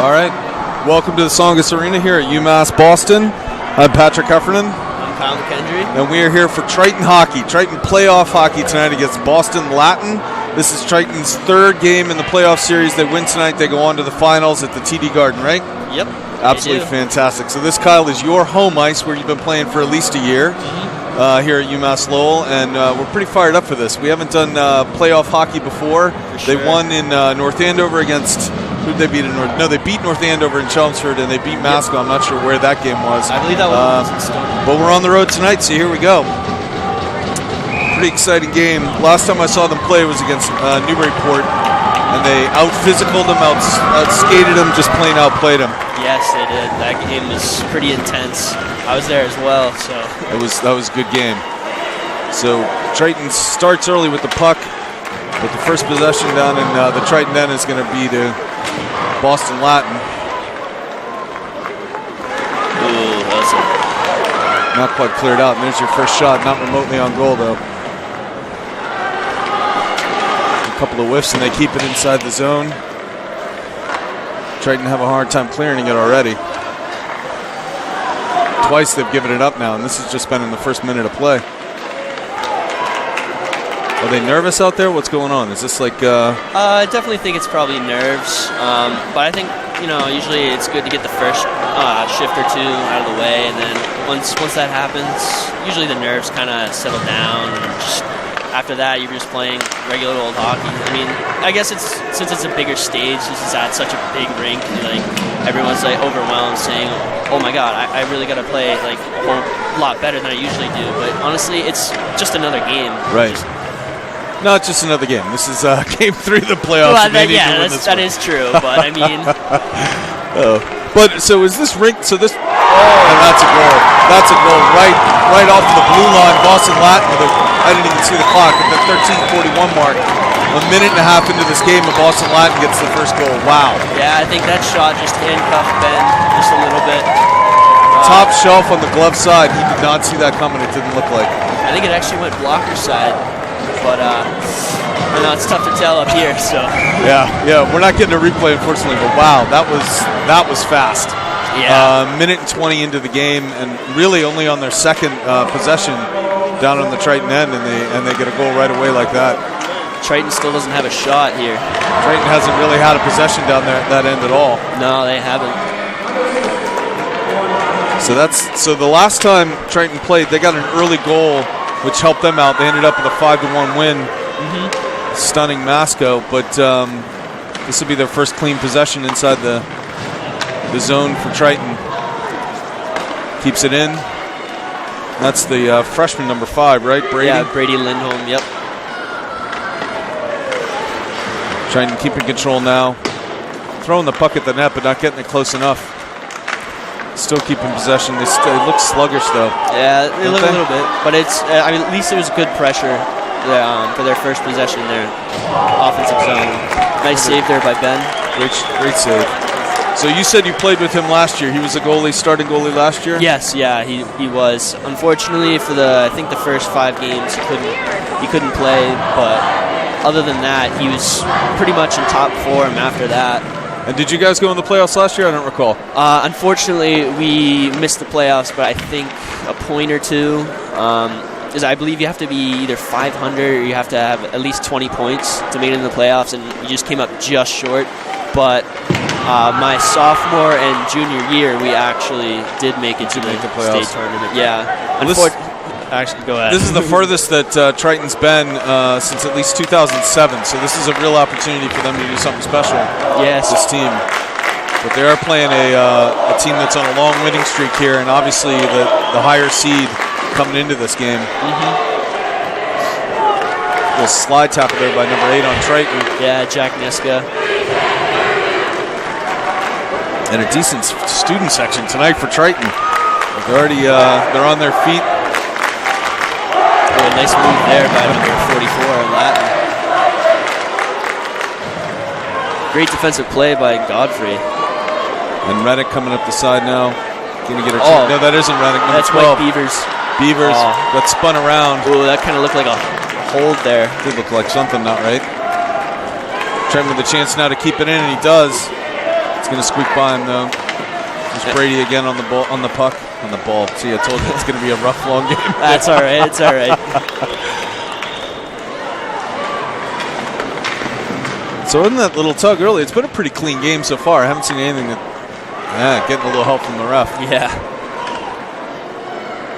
All right. Welcome to the Songus Arena here at UMass Boston. I'm Patrick Heffernan. I'm Kyle McKendry. And we are here for Triton hockey, Triton playoff hockey tonight against Boston Latin. This is Triton's third game in the playoff series. They win tonight. They go on to the finals at the TD Garden, right? Yep. Absolutely fantastic. So this, Kyle, is your home ice where you've been playing for at least a year here at UMass Lowell, and we're pretty fired up for this. We haven't done playoff hockey before. Sure. They won in North Andover against... Who did they beat in North? No, they beat North Andover in Chelmsford, and they beat Masco. I'm not sure where that game was. I believe that was but we're on the road tonight, so here we go. Pretty exciting game. Last time I saw them play was against Newburyport, and they out-physicaled them, out-skated them, just plain outplayed them. Yes, they did. That game was pretty intense. I was there as well, so. That was a good game. So Triton starts early with the puck, but the first possession down in the Triton end is going to be to Boston Latin. Ooh, that's not quite cleared out, and there's your first shot, not remotely on goal though. A couple of whiffs, and they keep it inside the zone. Triton have a hard time clearing it already. Twice they've given it up now, and this has just been in the first minute of play. Are they nervous out there? What's going on? Is this like... I definitely think it's probably nerves, but I think, usually it's good to get the first shift or two out of the way, and then once that happens, usually the nerves kind of settle down, and just after that, you're just playing regular old hockey. I mean, I guess since it's a bigger stage, this is at such a big rink, like everyone's like overwhelmed saying, oh my god, I really got to play like a whole lot better than I usually do, but honestly, it's just another game. Right. Not just another game. This is game 3 of the playoffs. Well, that is true, but I mean... But so is this rink? So this... and that's a goal. That's a goal right off the blue line. Boston Latin with I didn't even see the clock at the 13:41 mark. A minute and a half into this game, and Boston Latin gets the first goal. Wow. Yeah, I think that shot just handcuffed Ben just a little bit. Top shelf on the glove side. He did not see that coming. It didn't look like. I think it actually went blocker side. But I know it's tough to tell up here, so. Yeah, we're not getting a replay, unfortunately. But wow, that was fast. Yeah. Minute and 20 into the game, and really only on their second possession down on the Triton end, and they get a goal right away like that. Triton still doesn't have a shot here. Triton hasn't really had a possession down there at that end at all. No, they haven't. So the last time Triton played, they got an early goal, which helped them out. They ended up with a 5-1 win, stunning Masco. But this will be their first clean possession inside the zone for Triton. Keeps it in. That's the freshman number 5, right, Brady? Yeah, Brady Lindholm. Yep. Triton keeping control now, throwing the puck at the net, but not getting it close enough. Still keeping possession. They look sluggish, though. Yeah, they look a little bit. But it's, at least it was good pressure for their first possession in their offensive zone. Nice save there by Ben. Great save. So you said you played with him last year. He was a starting goalie last year? Yes, yeah, he was. Unfortunately, for I think the first 5 games, he couldn't play. But other than that, he was pretty much in top form after that. And did you guys go in the playoffs last year? I don't recall. Unfortunately, we missed the playoffs, but I think a point or two. Is I believe you have to be either 500 or you have to have at least 20 points to make it in the playoffs, and we just came up just short. But my sophomore and junior year, we actually did make it to the state tournament. Yeah. Actually, go ahead. This is the furthest that Triton's been since at least 2007, so this is a real opportunity for them to do something special. Yes. This team. But they are playing a team that's on a long winning streak here, and obviously the higher seed coming into this game. Little slide tackle there by number 8 on Triton. Yeah, Jack Niska. And a decent student section tonight for Triton. They're on their feet. A nice move there by number 44, Latin. Great defensive play by Godfrey. And Reddick coming up the side now. Can you get her? No, that isn't Reddick. That's Mike Beavers. Got spun around. Ooh, that kind of looked like a hold there. Did look like something not right. Triton with a chance now to keep it in, and he does. It's going to squeak by him, though. There's Brady again on the ball, on the puck, on the ball. See, I told you it's going to be a rough, long game. That's all right. It's all right. So in that little tug early, it's been a pretty clean game so far. I haven't seen anything that, getting a little help from the ref. Yeah.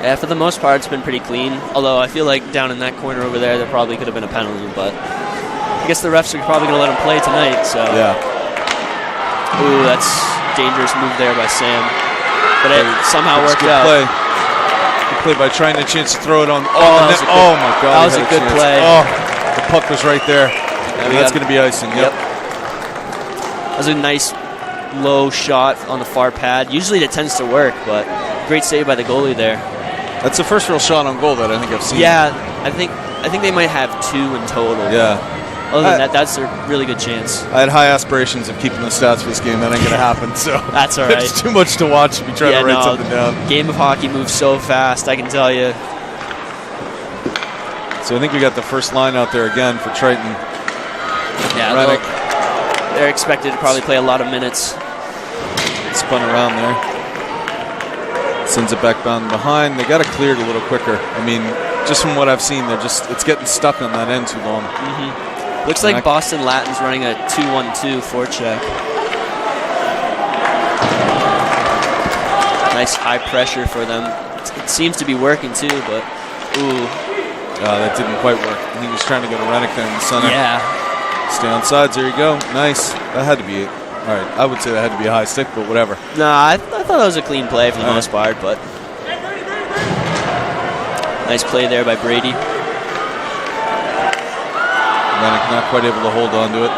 Yeah, for the most part, it's been pretty clean. Although I feel like down in that corner over there probably could have been a penalty, but I guess the refs are probably going to let him play tonight. So yeah. Ooh, that's dangerous move there by Sam, but it somehow worked out. Good play by trying a chance to throw it on. Oh my God! That was a good play. Oh, the puck was right there. That's going to be icing. Yep. That was a nice low shot on the far pad. Usually it tends to work, but great save by the goalie there. That's the first real shot on goal that I think I've seen. Yeah, I think they might have 2 in total. Yeah. Other than that, that's a really good chance. I had high aspirations of keeping the stats for this game. That ain't going to happen. So that's all right. It's too much to watch if you try to write something down. Game of hockey moves so fast, I can tell you. So I think we got the first line out there again for Triton. Yeah, they're expected to probably play a lot of minutes. Spun around there. Sends it back down behind. They got to clear it a little quicker. I mean, just from what I've seen, it's getting stuck on that end too long. Mm-hmm. Looks like Boston Latin's running a 2-1-2 forecheck. Nice high pressure for them. It seems to be working too, but ooh. That didn't quite work. He was trying to go to Rennick there in the center. Yeah. Stay on sides. There you go. Nice. That had to be it. All right. I would say that had to be a high stick, but whatever. Nah, I thought that was a clean play for the most part, but nice play there by Brady. Rennick not quite able to hold on to it.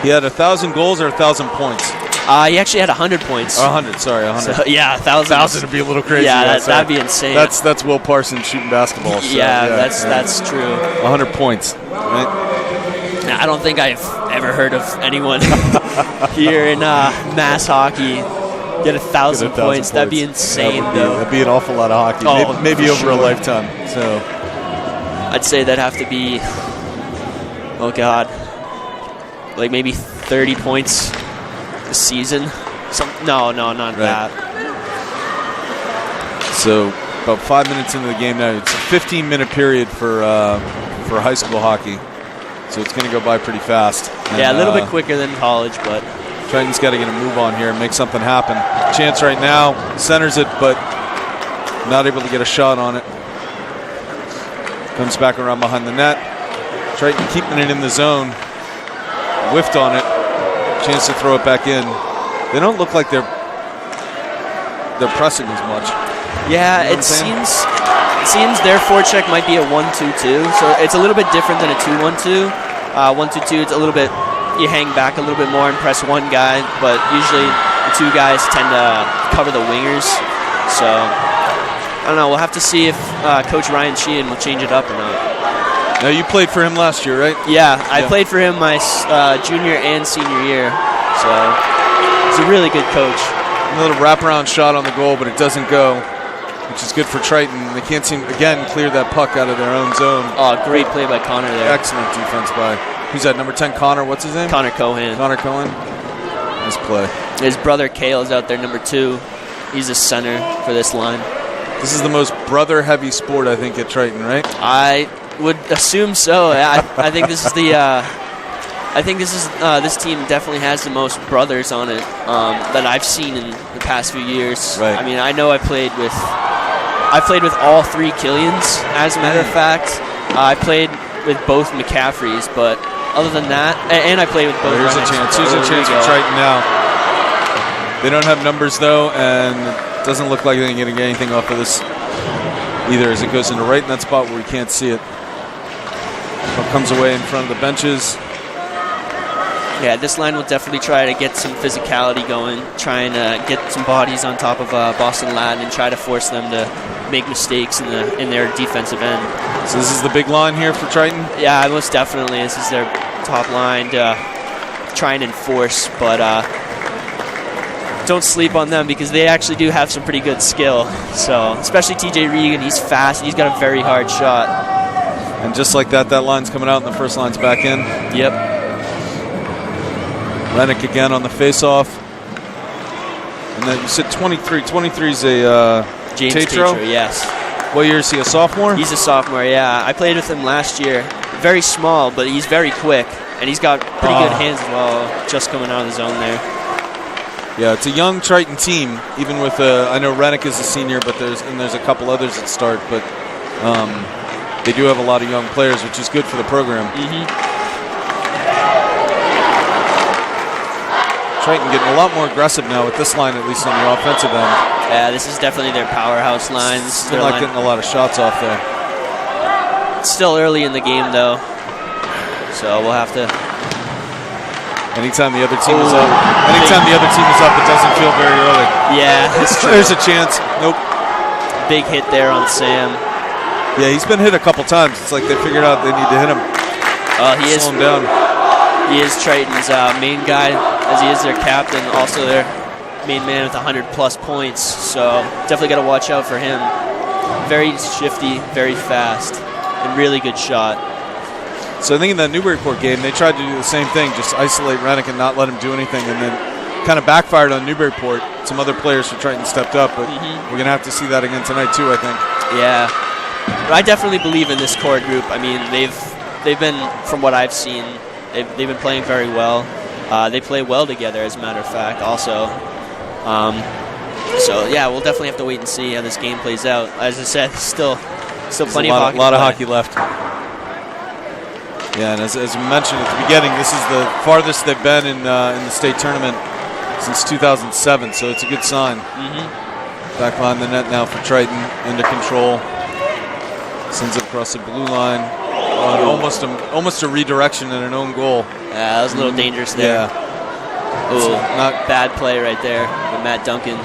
He had 1,000 goals or 1,000 points? He actually had 100 points. 100, sorry, 100. So, yeah, 1,000. 1,000 would be a little crazy. Yeah, that'd be insane. That's Will Parsons shooting basketball. So, that's true. 100 points, right? I don't think I've ever heard of anyone here in mass hockey get 1,000 points. That'd be insane, though. That'd be an awful lot of hockey. Oh, maybe over a lifetime. So, I'd say that'd have to be, oh God, like maybe 30 points a season. No, not that. So about 5 minutes into the game now. It's a 15-minute period for high school hockey. So it's going to go by pretty fast. And, yeah, a little bit quicker than college, but Triton's got to get a move on here and make something happen. Chance right now, centers it, but not able to get a shot on it. Comes back around behind the net. Triton keeping it in the zone. Whiffed on it. Chance to throw it back in. They don't look like they're pressing as much. Yeah, you know it seems their forecheck might be a 1-2-2, so it's a little bit different than a 2-1-2. 1-2-2, it's a little bit, you hang back a little bit more and press one guy, but usually the 2 guys tend to cover the wingers. So I don't know. We'll have to see if Coach Ryan Sheehan will change it up or not. Now, you played for him last year, right? Yeah, I played for him my junior and senior year, so he's a really good coach. A little wraparound shot on the goal, but it doesn't go, which is good for Triton. They can't seem, again, clear that puck out of their own zone. Oh, great play by Connor there. Excellent defense by, who's that, number 10, Connor? What's his name? Connor Cohen. Connor Cohen. Nice play. His brother Kale is out there, number 2. He's a center for this line. This is the most brother-heavy sport, I think, at Triton, right? I would assume so. I think this is this team definitely has the most brothers on it that I've seen in the past few years. Right. I mean, I know I played with all 3 Killians, as a matter of fact. I played with both McCaffreys, but other than that, and I played with both. Here's a chance. Here's a chance for Triton now. They don't have numbers though, and it doesn't look like they're going to get anything off of this either, as it goes into right in that spot where we can't see it. It comes away in front of the benches. Yeah, this line will definitely try to get some physicality going, trying to get some bodies on top of Boston Latin and try to force them to make mistakes in their defensive end. So this is the big line here for Triton? Yeah, most definitely. This is their top line to try and enforce, but don't sleep on them because they actually do have some pretty good skill. So, especially TJ Regan, he's fast and he's got a very hard shot. And just like that line's coming out and the first line's back in. Yep. Rennick again on the face-off. And then you said 23. 23 is a James Tatro? Tatro, yes. What year is he, a sophomore? He's a sophomore, yeah. I played with him last year. Very small, but he's very quick. And he's got pretty good hands as well, just coming out of the zone there. Yeah, it's a young Triton team, even with, I know Rennick is a senior, but there's a couple others that start, but they do have a lot of young players, which is good for the program. Triton getting a lot more aggressive now with this line, at least on the offensive end. Yeah, this is definitely their powerhouse line. Still not getting a lot of shots off there. It's still early in the game, though, so we'll have to. Anytime the other team is up, it doesn't feel very early. Yeah, that's true. There's a chance. Nope. Big hit there on Sam. Yeah, he's been hit a couple times. It's like they figured out they need to hit him. Slow him down. He is Triton's main guy, as he is their captain, also their main man with 100+ points. So definitely got to watch out for him. Very shifty, very fast, and really good shot. So I think in that Newburyport game, they tried to do the same thing, just isolate Rennick and not let him do anything, and then kind of backfired on Newburyport. Some other players for Triton stepped up, but we're going to have to see that again tonight too, I think. Yeah. But I definitely believe in this core group. I mean, they've been, from what I've seen, they've been playing very well. They play well together, as a matter of fact, also. So, yeah, we'll definitely have to wait and see how this game plays out. As I said, still plenty of hockey. A lot of hockey left. Yeah, and as we mentioned at the beginning, this is the farthest they've been in the state tournament since 2007, so it's a good sign. Back behind the net now for Triton, into control. Sends it across the blue line. Almost a redirection and an own goal. Yeah, that was a little dangerous there. Yeah. Ooh, bad play right there with Matt Duncan.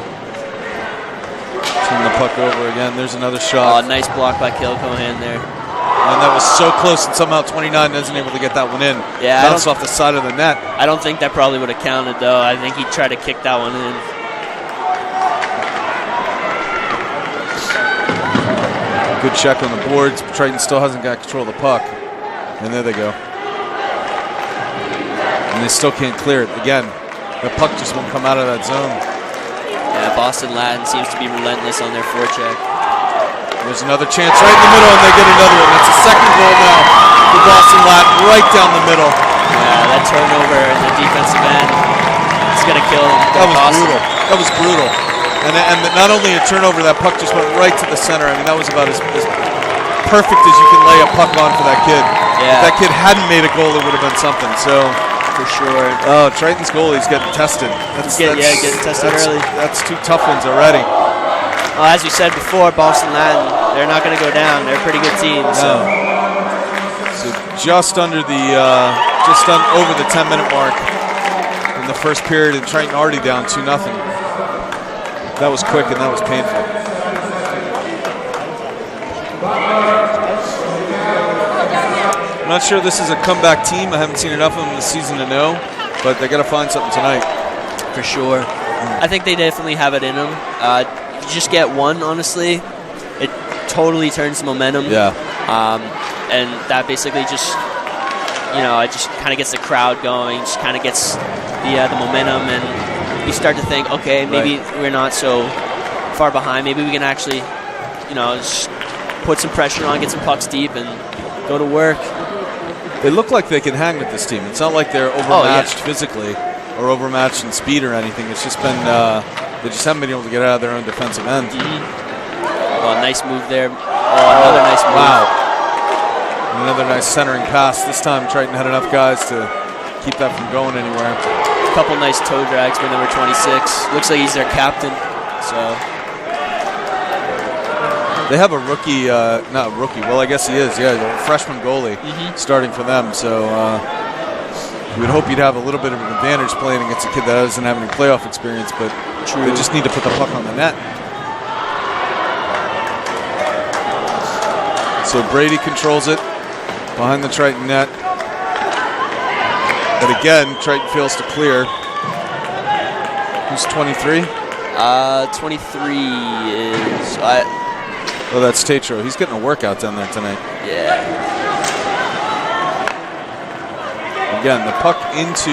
Turn the puck over again. There's another shot. Oh, nice block by Kilcohan there. And that was so close, and somehow 29 isn't able to get that one in. Yeah, bounced off the side of the net. I don't think that probably would have counted, though. I think he tried to kick that one in. Good check on the boards. Triton still hasn't got control of the puck. And there they go. And they still can't clear it. Again, the puck just won't come out of that zone. Yeah, Boston Latin seems to be relentless on their forecheck. There's another chance right in the middle, and they get another one. That's a second goal now for Boston Latin, right down the middle. Yeah, that turnover in the defensive end, it's going to kill them. That was brutal. That was brutal. And not only a turnover, that puck just went right to the center. I mean, that was about as perfect as you can lay a puck on for that kid. Yeah. If that kid hadn't made a goal, it would have been something. So, for sure. Oh, Triton's goalie's getting tested. Getting tested early. That's two tough ones already. Well, as you said before, Boston Latin, they're not going to go down. They're a pretty good team. So just under the over the 10-minute mark in the first period, and Triton already down 2-0. That was quick and that was painful. I'm not sure this is a comeback team. I haven't seen enough of them this season to know, but they got to find something tonight. For sure. I think they definitely have it in them. You just get one, honestly, it totally turns the momentum. Yeah. And that basically just, it just kind of gets the crowd going, just kind of gets the momentum, and you start to think, okay, maybe we're not so far behind. Maybe we can actually, just put some pressure on, get some pucks deep, and go to work. They look like they can hang with this team. It's not like they're overmatched physically or overmatched in speed or anything. It's just been they just haven't been able to get out of their own defensive end. Oh, nice move there. Oh, another nice move. Wow. And another nice centering pass. This time Triton had enough guys to keep that from going anywhere. A couple nice toe drags by number 26. Looks like he's their captain. So they have a rookie, not a rookie. Well, I guess he is. Yeah, a freshman goalie starting for them. So you would hope you'd have a little bit of an advantage playing against a kid that doesn't have any playoff experience, but they just need to put the puck on the net. So Brady controls it behind the Triton net. But again, Triton fails to clear. Who's 23? 23 is... Oh, that's Tatro. He's getting a workout down there tonight. Yeah. Again, the puck into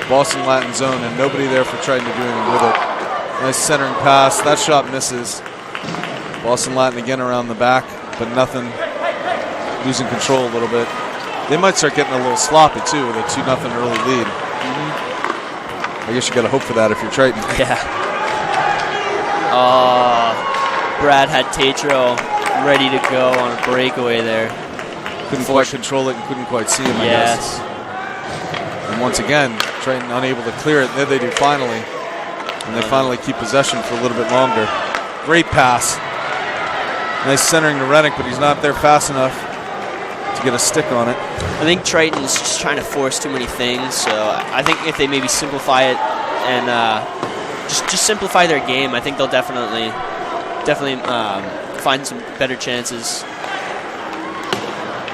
Boston Latin zone, and nobody there for Triton to do anything with it. Nice centering pass. That shot misses. Boston Latin again around the back, but nothing. Losing control a little bit. They might start getting a little sloppy, too, with a 2-0 early lead. I guess you got to hope for that if you're Triton. Yeah. Brad had Tatro ready to go on a breakaway there. Couldn't quite control it and couldn't quite see him, I guess. And once again, Triton unable to clear it. And there they do finally. And they finally keep possession for a little bit longer. Great pass. Nice centering to Reddick, but he's not there fast enough to get a stick on it. I think Triton's just trying to force too many things. So I think if they maybe simplify it and just simplify their game, I think they'll definitely find some better chances.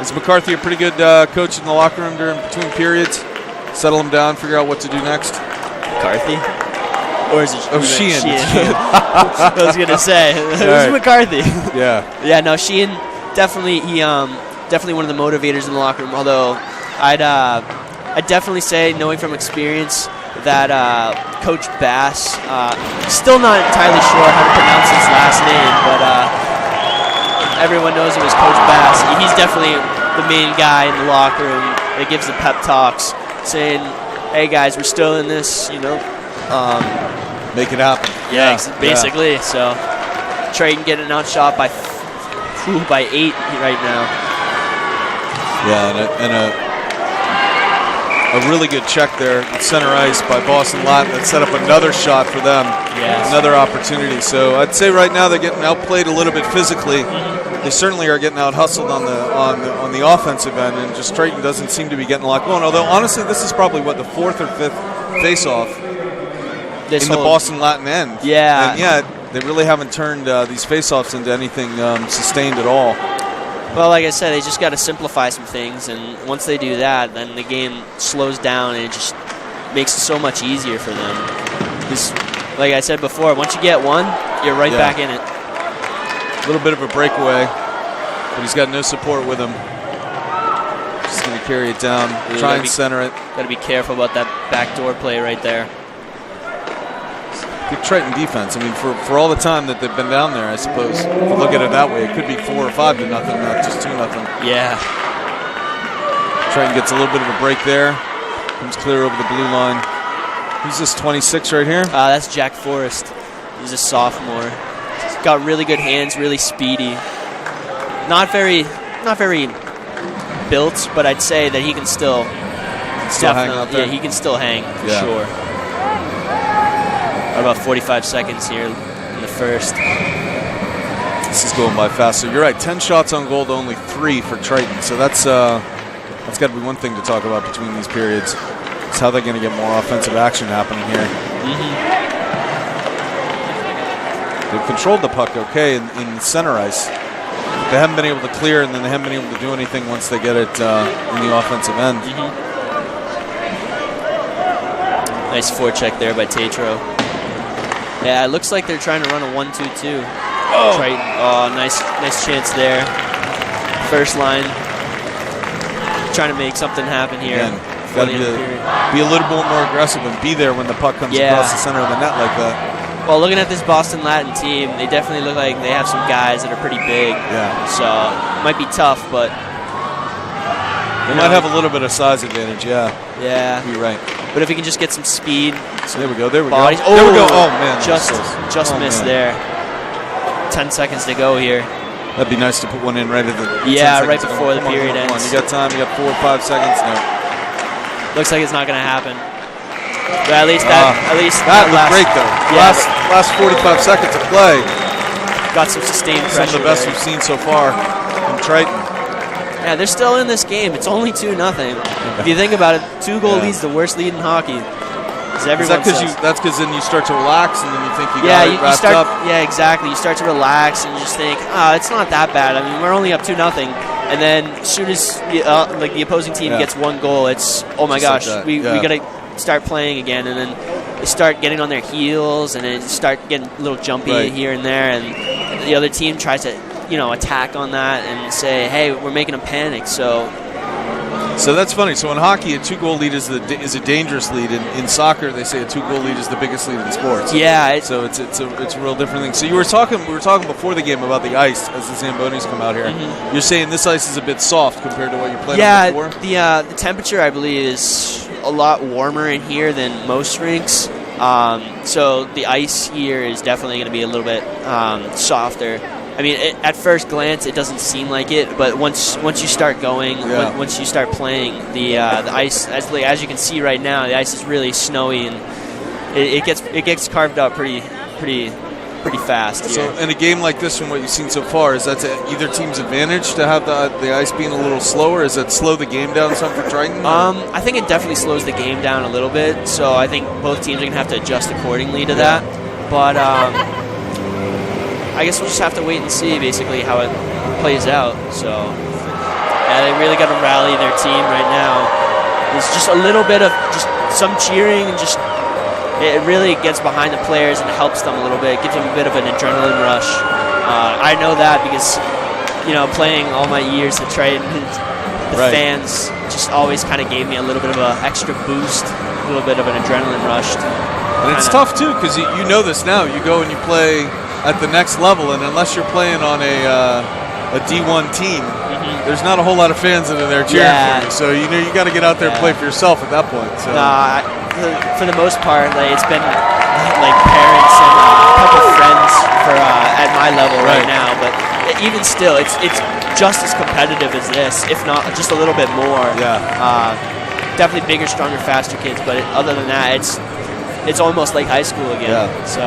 Is McCarthy a pretty good coach in the locker room during between periods? Settle him down, figure out what to do next? McCarthy? Or is it Sheehan? I was going to say. Who's McCarthy? Yeah. Yeah, no, Sheehan definitely definitely one of the motivators in the locker room, although I'd definitely say, knowing from experience, that Coach Bass, still not entirely sure how to pronounce his last name, but everyone knows it was Coach Bass. He's definitely the main guy in the locker room that gives the pep talks, saying, hey guys, we're still in this, make it happen. Yeah, basically. Yeah. So Triton getting outshot by 8 right now. Yeah, and a really good check there at center ice by Boston Latin that set up another shot for them. Yes. Another opportunity. So I'd say right now they're getting outplayed a little bit physically. They certainly are getting out hustled on the offensive end, and just Triton doesn't seem to be getting a lot going. Although honestly, this is probably the 4th or 5th face-off in the Boston Latin end. Yeah. And yeah, they really haven't turned these face-offs into anything sustained at all. Well, like I said, they just got to simplify some things, and once they do that, then the game slows down, and it just makes it so much easier for them. Because, like I said before, once you get one, you're right back in it. A little bit of a breakaway, but he's got no support with him. Just going to carry it down, try and center it. Got to be careful about that backdoor play right there. Good Triton defense. I mean, for all the time that they've been down there, I suppose, if you look at it that way, it could be 4 or 5-0, not just 2-0. Yeah. Triton gets a little bit of a break there. Comes clear over the blue line. Who's this 26 right here? That's Jack Forrest. He's a sophomore. He's got really good hands, really speedy. Not very built, but I'd say that he can still hang out there. Yeah, he can still hang for sure. About 45 seconds here in the first. This is going by fast. So you're right, 10 shots on goal to only 3 for Triton. So that's got to be one thing to talk about between these periods. It's how they're going to get more offensive action happening here. They've controlled the puck okay in center ice. But they haven't been able to clear, and then they haven't been able to do anything once they get it in the offensive end. Nice forecheck there by Tatro. Yeah, it looks like they're trying to run a 1-2-2. Triton. Oh, nice chance there. First line. Trying to make something happen here. Got to be a little bit more aggressive and be there when the puck comes across the center of the net like that. Well, looking at this Boston Latin team, they definitely look like they have some guys that are pretty big. Yeah. So it might be tough, but they might have a little bit of size advantage. Yeah. Yeah. You're right. But if he can just get some speed. So there we go. There we go. Oh, there we go. Oh man. Just missed there. 10 seconds to go here. That'd be nice to put one in right at the right before the period ends. You got time. You got 4 or 5 seconds. No. Looks like it's not going to happen. But at least that was great though. Yeah, last 45 seconds of play. Got some sustained pressure. Some of the best we've seen so far from Triton. Yeah, they're still in this game. It's only 2-0. If you think about it, 2-goal lead's the worst lead in hockey. That's because then you start to relax and then you think you got it wrapped up. Yeah, exactly. You start to relax and you just think, it's not that bad. I mean, we're only up 2-0. And then as soon as the opposing team gets 1 goal, it's, oh my gosh, we got to start playing again. And then they start getting on their heels and then start getting a little jumpy here and there. And the other team tries to, attack on that and say, hey, we're making them panic. So So that's funny. So in hockey, a 2-goal lead is a dangerous lead. In soccer, they say a 2-goal lead is the biggest lead in sports. Yeah. So it's a real different thing. So we were talking before the game about the ice as the Zambonis come out here. Mm-hmm. You're saying this ice is a bit soft compared to what you played on before? The temperature, I believe, is a lot warmer in here than most rinks. So the ice here is definitely going to be a little bit softer. I mean, at first glance, it doesn't seem like it, but once you start going, once you start playing, the ice, as you can see right now, the ice is really snowy, and it gets carved up pretty fast. So in a game like this, from what you've seen so far, is that to either team's advantage to have the ice being a little slower? Does that slow the game down some for Triton? I think it definitely slows the game down a little bit. So I think both teams are going to have to adjust accordingly to that. But I guess we'll just have to wait and see basically how it plays out. So yeah, they really got to rally their team right now. There's just a little bit of just some cheering and just. It really gets behind the players and helps them a little bit. It gives them a bit of an adrenaline rush. I know that because, playing all my years at Triton, the fans just always kind of gave me a little bit of an extra boost, a little bit of an adrenaline rush. And it's tough, too, because you know this now. You go and you play at the next level, and unless you're playing on a D1 team, there's not a whole lot of fans that are there cheering for you. So you got to get out there and play for yourself at that point. So. For the most part, it's been like parents and a couple friends at my level right now. But even still, it's just as competitive as this, if not just a little bit more. Yeah. Definitely bigger, stronger, faster kids. But other than that, it's almost like high school again. Yeah. So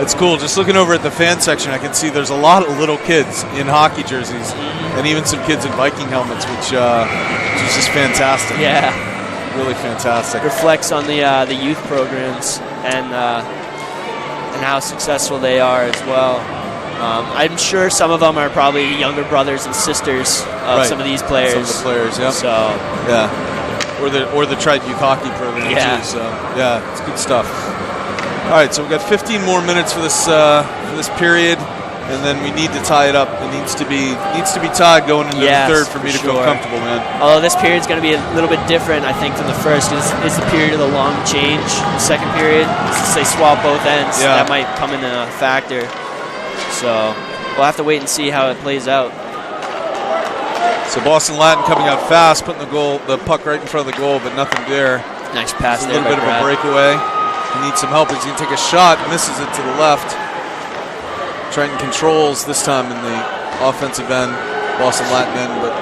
it's cool. Just looking over at the fan section, I can see there's a lot of little kids in hockey jerseys, and even some kids in Viking helmets, which is just fantastic. Yeah. Really fantastic. Reflects on the youth programs and how successful they are as well. I'm sure some of them are probably younger brothers and sisters of some of these players. Some of the players, yeah. So or the Triton Youth Hockey program too. So it's good stuff. All right, so we've got 15 more minutes for this period. And then we need to tie it up. It needs to be tied going into the third for me to feel comfortable, man. Although this period's going to be a little bit different, I think, from the first. Is the period of the long change. The second period, since they swap both ends, that might come into a factor. So we'll have to wait and see how it plays out. So Boston Latin coming out fast, putting the puck right in front of the goal, but nothing there. Nice pass there. A little bit of a breakaway. He needs some help. He's going to take a shot, misses it to the left. Triton controls this time in the offensive end, Boston Latin end, but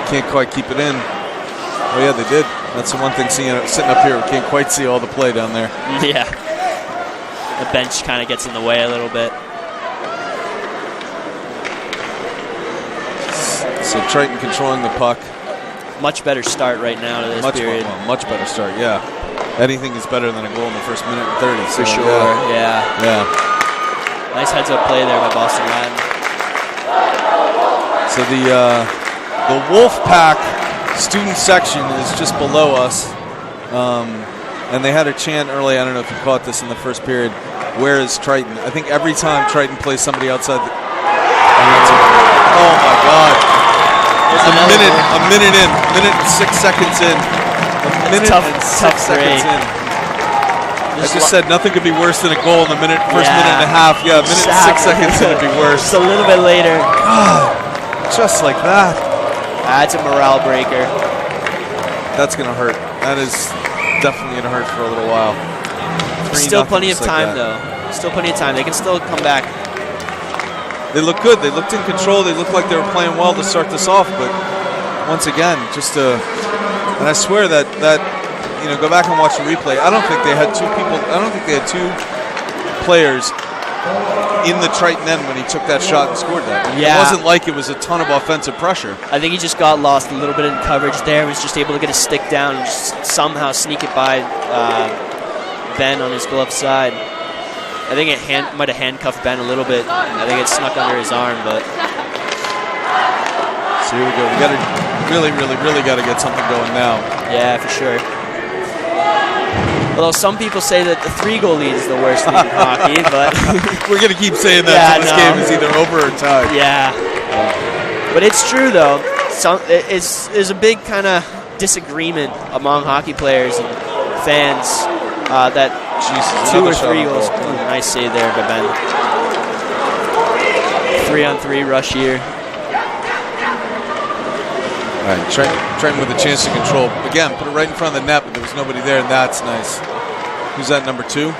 can't quite keep it in. Oh, yeah, they did. That's the one thing sitting up here. We can't quite see all the play down there. Yeah. The bench kind of gets in the way a little bit. So Triton controlling the puck. Much better start right now to this period. Much better start, yeah. Anything is better than a goal in the first minute and 30. For sure, yeah. Nice heads-up play there by Boston Latin. So the Wolfpack student section is just below us. And they had a chant early, I don't know if you caught this in the first period, where is Triton? I think every time Triton plays somebody outside the... Oh, my God. A minute and 6 seconds in. A minute and 6 seconds in. I just said nothing could be worse than a goal in the first minute and a half. Yeah, a minute and 6 seconds in would be worse. Just a little bit later. God, just like that. That's a morale breaker. That's going to hurt. That is definitely going to hurt for a little while. Still plenty of time, though. Still plenty of time. They can still come back. They look good. They looked in control. They looked like they were playing well to start this off. But once again, and I swear that go back and watch the replay. I don't think they had two two players in the Triton end when he took that shot and scored that. Yeah. It wasn't like it was a ton of offensive pressure. I think he just got lost a little bit in coverage there. He was just able to get a stick down and just somehow sneak it by Ben on his glove side. I think it might have handcuffed Ben a little bit. I think it snuck under his arm, but... So here we go. We got to really got to get something going now. Yeah, for sure. Although some people say that the 3-goal lead is the worst lead in hockey, but... We're going to keep saying that until this game is either over or tied. Yeah. But it's true, though. there's a big kind of disagreement among hockey players and fans that Jesus, 2 or another shot 3 on goals. goal. Ooh, nice save there by Ben. 3-on-3 rush here. All right, Triton with a chance to control. Again, put it right in front of the net, but there was nobody there, and that's nice. Who's that, number 2?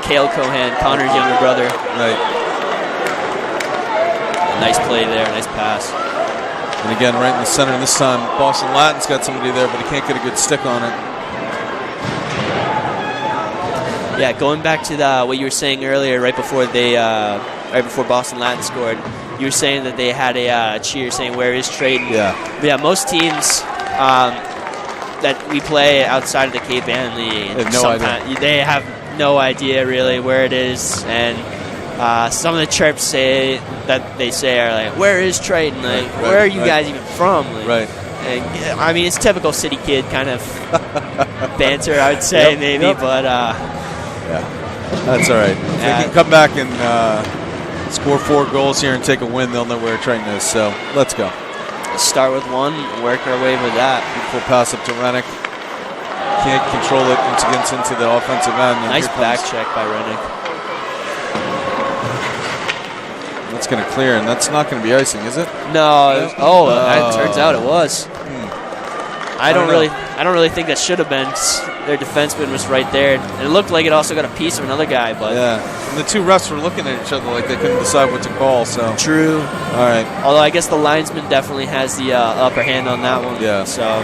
Cale Cohan, Connor's younger brother. Right. Nice play there, nice pass. And again, right in the center. And this time, Boston Latin's got somebody there, but he can't get a good stick on it. Yeah, going back to what you were saying earlier, right before Boston Latin scored, you were saying that they had a cheer saying, "Where is Triton?" Yeah. But yeah, most teams that we play outside of the Cape Ann League, they have no idea really where it is, and some of the chirps say are like, "Where is Triton? Like, where are you guys even from?" Like, right. And, I mean, it's typical city kid kind of banter, I would say, maybe, but yeah, that's all right. If they can come back and score 4 goals here and take a win, they'll know where Triton is. So let's go. Let's start with 1, work our way with that. Beautiful pass up to Rennick. Can't control it once it gets into the offensive end. Nice back check by Rennick. That's going to clear, and that's not going to be icing, is it? No. It turns out it was. I don't really think that should have been. Their defenseman was right there, and it looked like it also got a piece of another guy. But yeah, and the 2 refs were looking at each other like they couldn't decide what to call. So true. All right. Although I guess the linesman definitely has the upper hand on that one. Yeah. So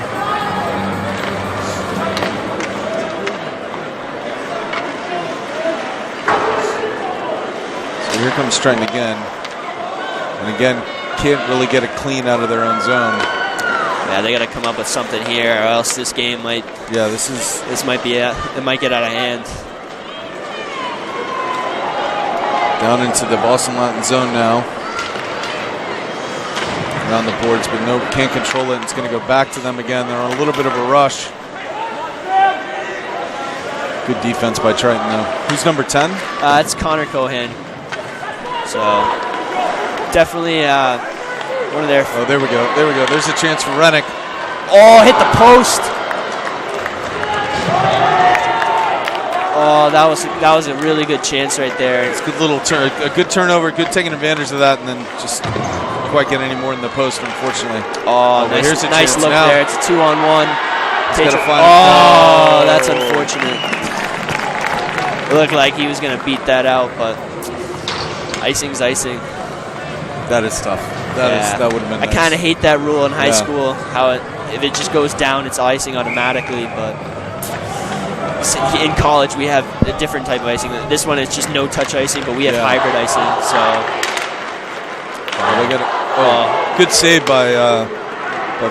here comes Triton again, and again can't really get it clean out of their own zone. Yeah, they got to come up with something here, or else this game might. Yeah, this might be it might get out of hand. Down into the Boston Latin zone now. Around the boards, but can't control it. And it's going to go back to them again. They're on a little bit of a rush. Good defense by Triton, though. Who's number 10? It's Connor Cohan. So definitely one of their. Oh, there we go. There we go. There's a chance for Rennick. Oh, hit the post. Oh, that was a really good chance right there. It's a good little a good turnover, good taking advantage of that, and then just couldn't quite get any more in the post, unfortunately. Oh, here's a nice look now. there. It's a 2-on-1. Oh, that's unfortunate. It looked like he was going to beat that out, but icing's icing. That is tough. That would have been nice. I kind of hate that rule in high school, how if it just goes down, it's icing automatically, but in college we have a different type of icing. This one is just no-touch icing, but we have hybrid icing, so. They got it. Good save by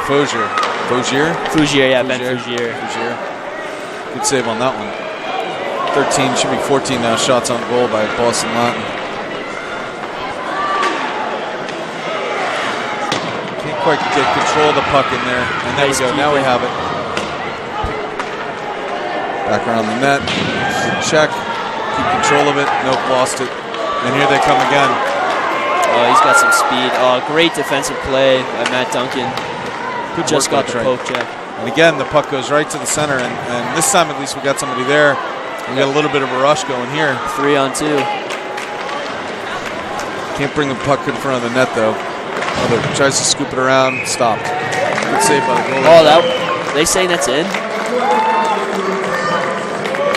Faugier. Faugier, yeah, Ben Faugier. Good save on that one. 13, should be 14 now, shots on goal by Boston Latin. Can't quite get control of the puck in there. And there we go, now we have it. Back around the net, good check, keep control of it, nope, lost it. And here they come again. Oh, he's got some speed. Oh, great defensive play by Matt Duncan. Who just got the poke check. And again, the puck goes right to the center, and this time at least we got somebody there. We got a little bit of a rush going here. 3-on-2. Can't bring the puck in front of the net, though. Tries to scoop it around, stopped. Good save by the goalie. Oh, they saying that's in?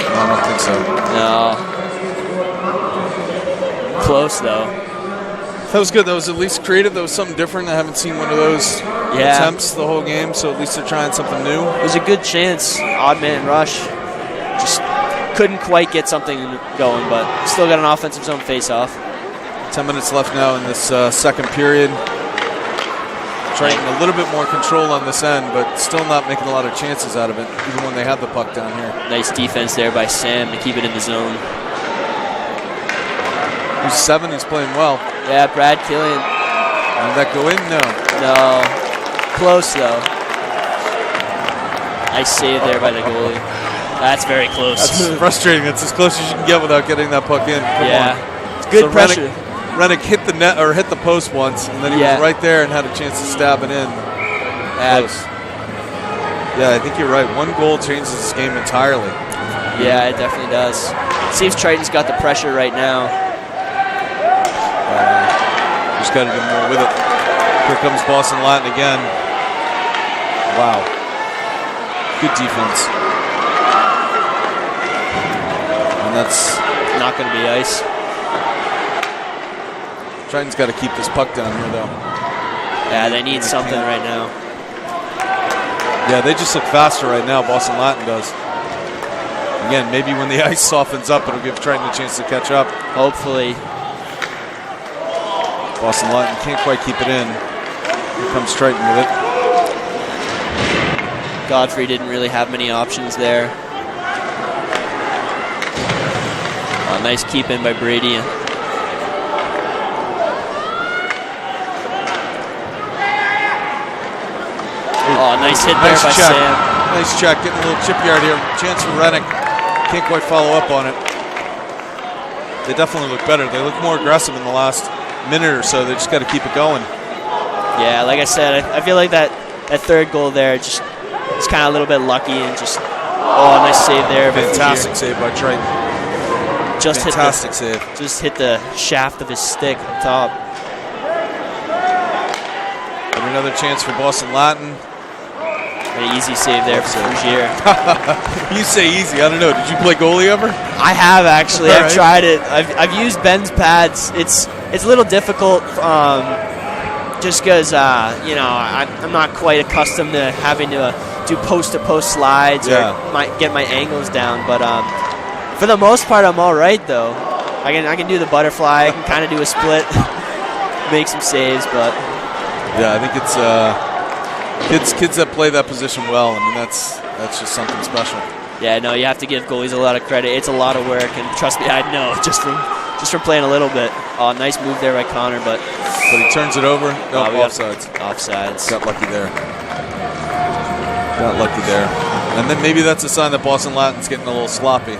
No, I don't think so. No. Close, though. That was good. That was at least creative. That was something different. I haven't seen one of those attempts the whole game, so at least they're trying something new. It was a good chance. Odd man rush. Just couldn't quite get something going, but still got an offensive zone face-off. 10 minutes left now in this second period. Trying a little bit more control on this end, but still not making a lot of chances out of it, even when they have the puck down here. Nice defense there by Sam to keep it in the zone. Who's 7? He's playing well. Yeah, Brad Killian. Did that go in? No. Close, though. Nice save there by the goalie. That's very close. That's frustrating. That's as close as you can get without getting that puck in. Come on. It's good pressure. Rennick hit the net or hit the post once, and then he was right there and had a chance to stab it in. Close. Yeah, I think you're right. One goal changes this game entirely. Yeah, it definitely does. Seems Triton's got the pressure right now. Just got to do more with it. Here comes Boston Latin again. Wow. Good defense. And that's not going to be ice. Triton's got to keep this puck down here, though. Yeah, they need something right now. Yeah, they just look faster right now, Boston Latin does. Again, maybe when the ice softens up, it'll give Triton a chance to catch up. Hopefully. Boston Latin can't quite keep it in. Here comes Triton with it. Godfrey didn't really have many options there. Nice keep in by Brady. Oh, nice hit there by check. Sam. Nice check, getting a little chip yard here. Chance for Rennick. Can't quite follow up on it. They definitely look better. They look more aggressive in the last minute or so. They just got to keep it going. Yeah, like I said, I feel like that third goal there just is kind of a little bit lucky and just, oh, nice save there. Fantastic save by Triton. Just fantastic save. Just hit the shaft of his stick on top. And another chance for Boston Latin. An easy save there for Fugier. You say easy. I don't know. Did you play goalie ever? I have actually. I've tried it. I've used Ben's pads. It's a little difficult, just because you know I'm not quite accustomed to having to do post-to-post slides or get my angles down. But for the most part, I'm all right though. I can do the butterfly. I can kind of do a split, make some saves. But yeah, I think it's. Kids that play that position well, I mean, that's just something special. Yeah, no, you have to give goalies a lot of credit. It's a lot of work, and trust me, I know just from playing a little bit. Oh, nice move there by Connor, but he turns it over. No, offsides. Offsides. Got lucky there. And then maybe that's a sign that Boston Latin's getting a little sloppy.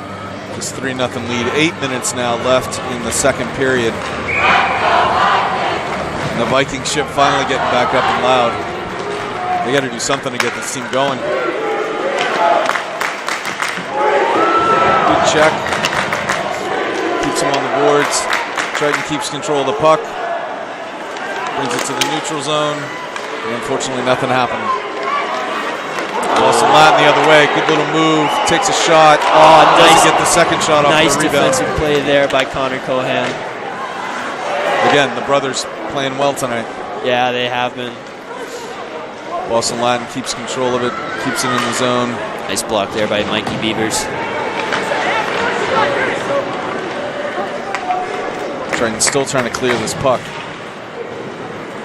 Just 3-0 lead. 8 minutes now left in the second period. And the Viking ship finally getting back up and loud. They got to do something to get this team going. Good check. Keeps them on the boards. Triton keeps control of the puck. Brings it to the neutral zone. And unfortunately, nothing happened. Boston Latin the other way. Good little move. Takes a shot. Oh, doesn't get the second shot off the rebound. Nice defensive play there by Connor Cohan. Again, the brothers playing well tonight. Yeah, they have been. Boston Latin keeps control of it, keeps it in the zone. Nice block there by Mikey Beavers. Still trying to clear this puck.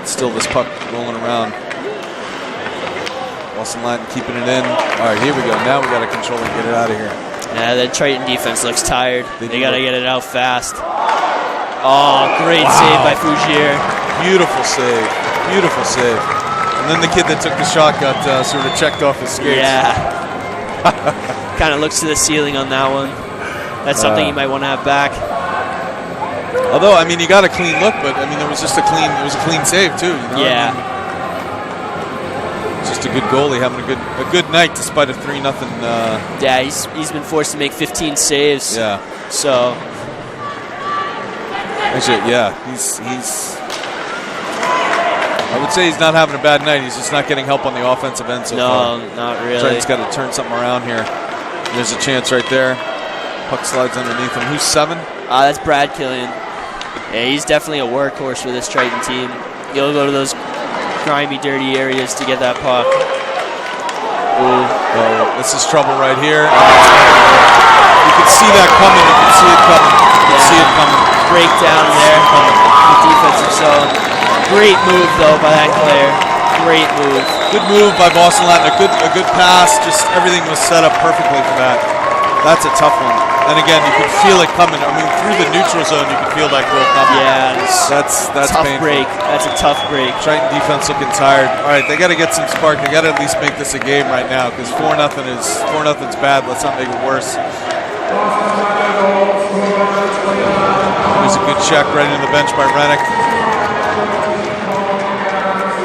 Still this puck rolling around. Boston Latin keeping it in. All right, here we go. Now we got to control and get it out of here. Yeah, the Triton defense looks tired. They got to get it out fast. Oh, great save by Fugier. Beautiful save. Beautiful save. And then the kid that took the shot got sort of checked off his skates. Yeah. Kind of looks to the ceiling on that one. That's something you might want to have back. Although, I mean, you got a clean look, but I mean, it was a clean save too. You know? Yeah. I mean, just a good goalie having a good night despite a 3-0. Yeah, he's been forced to make 15 saves. Yeah. So. Actually, yeah, he's. I would say he's not having a bad night. He's just not getting help on the offensive end so far. No, not really. Triton's got to turn something around here. There's a chance right there. Puck slides underneath him. Who's 7? That's Brad Killian. Yeah, he's definitely a workhorse for this Triton team. He'll go to those grimy, dirty areas to get that puck. Ooh. Oh, this is trouble right here. You can see that coming. You can see it coming. You can see it coming. Breakdown there. The defensive zone. Great move, though, by that Claire. Great move. Good move by Boston Latin. A good pass. Just everything was set up perfectly for that. That's a tough one. And again, you could feel it coming. I mean, through the neutral zone, you could feel that goal coming. Yeah, that's tough painful. break. That's a tough break. Triton defense looking tired. All right, they got to get some spark. They got to at least make this a game right now because 4-0 is bad. Let's not make it worse. There's a good check right into the bench by Rennick.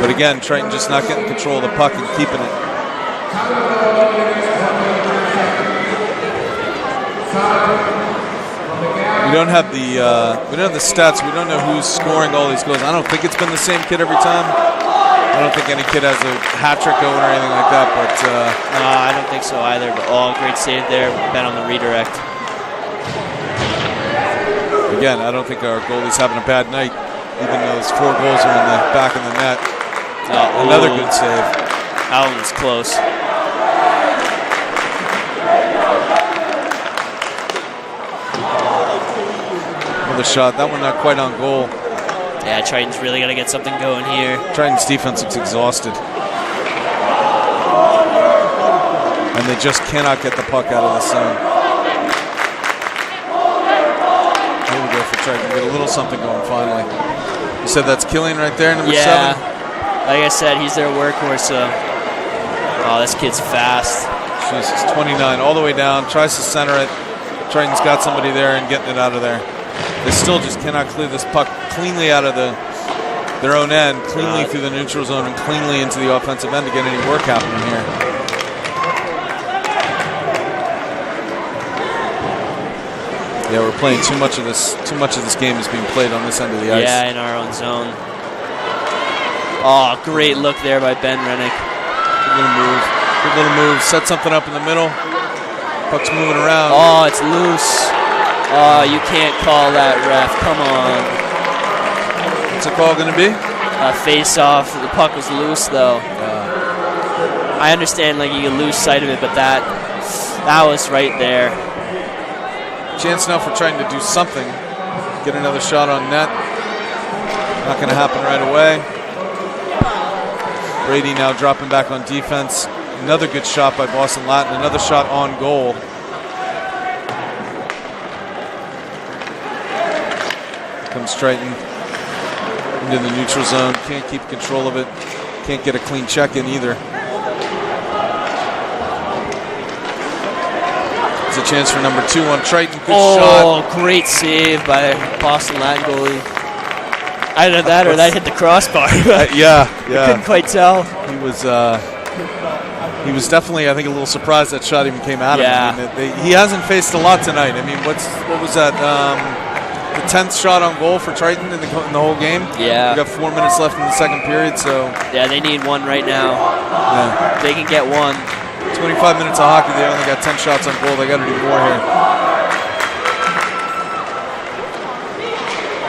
But again, Triton just not getting control of the puck and keeping it. We don't have the stats. We don't know who's scoring all these goals. I don't think it's been the same kid every time. I don't think any kid has a hat trick going or anything like that. But no, I don't think so either. But great save there. Ben on the redirect. Again, I don't think our goalie's having a bad night, even though those 4 goals are in the back of the net. Another good save. That one was close. Another shot. That one not quite on goal. Yeah, Triton's really got to get something going here. Triton's defense looks exhausted. And they just cannot get the puck out of the zone. Here we go for Triton. Get a little something going finally. You said that's Killian right there, number 7? Like I said, he's their workhorse. This kid's fast. Jesus, 29 all the way down. Tries to center it. Triton's got somebody there and getting it out of there. They still just cannot clear this puck cleanly out of their own end, cleanly through the neutral zone, and cleanly into the offensive end to get any work happening here. Yeah, we're playing too much of this. Too much of this game is being played on this end of the ice. Yeah, in our own zone. Oh, great look there by Ben Rennick. Good little move. Good little move. Set something up in the middle. Puck's moving around. Oh, it's loose. Oh, you can't call that, ref. Come on. What's the call going to be? Face off. The puck was loose, though. I understand, like, you can lose sight of it, but that was right there. Chance now for trying to do something. Get another shot on net. Not going to happen right away. Brady now dropping back on defense. Another good shot by Boston Latin. Another shot on goal. Comes Triton into the neutral zone. Can't keep control of it. Can't get a clean check in either. It's a chance for number 2 on Triton. Good shot. Oh, great save by Boston Latin goalie. Either that or that hit the crossbar. Yeah. I couldn't quite tell. He was definitely, I think, a little surprised that shot even came out of him. I mean, he hasn't faced a lot tonight. I mean, what was that? The 10th shot on goal for Triton in the whole game. Yeah. We got 4 minutes left in the second period, so. Yeah, they need one right now. Yeah. They can get one. 25 minutes of hockey. They only got 10 shots on goal. They got to do more here.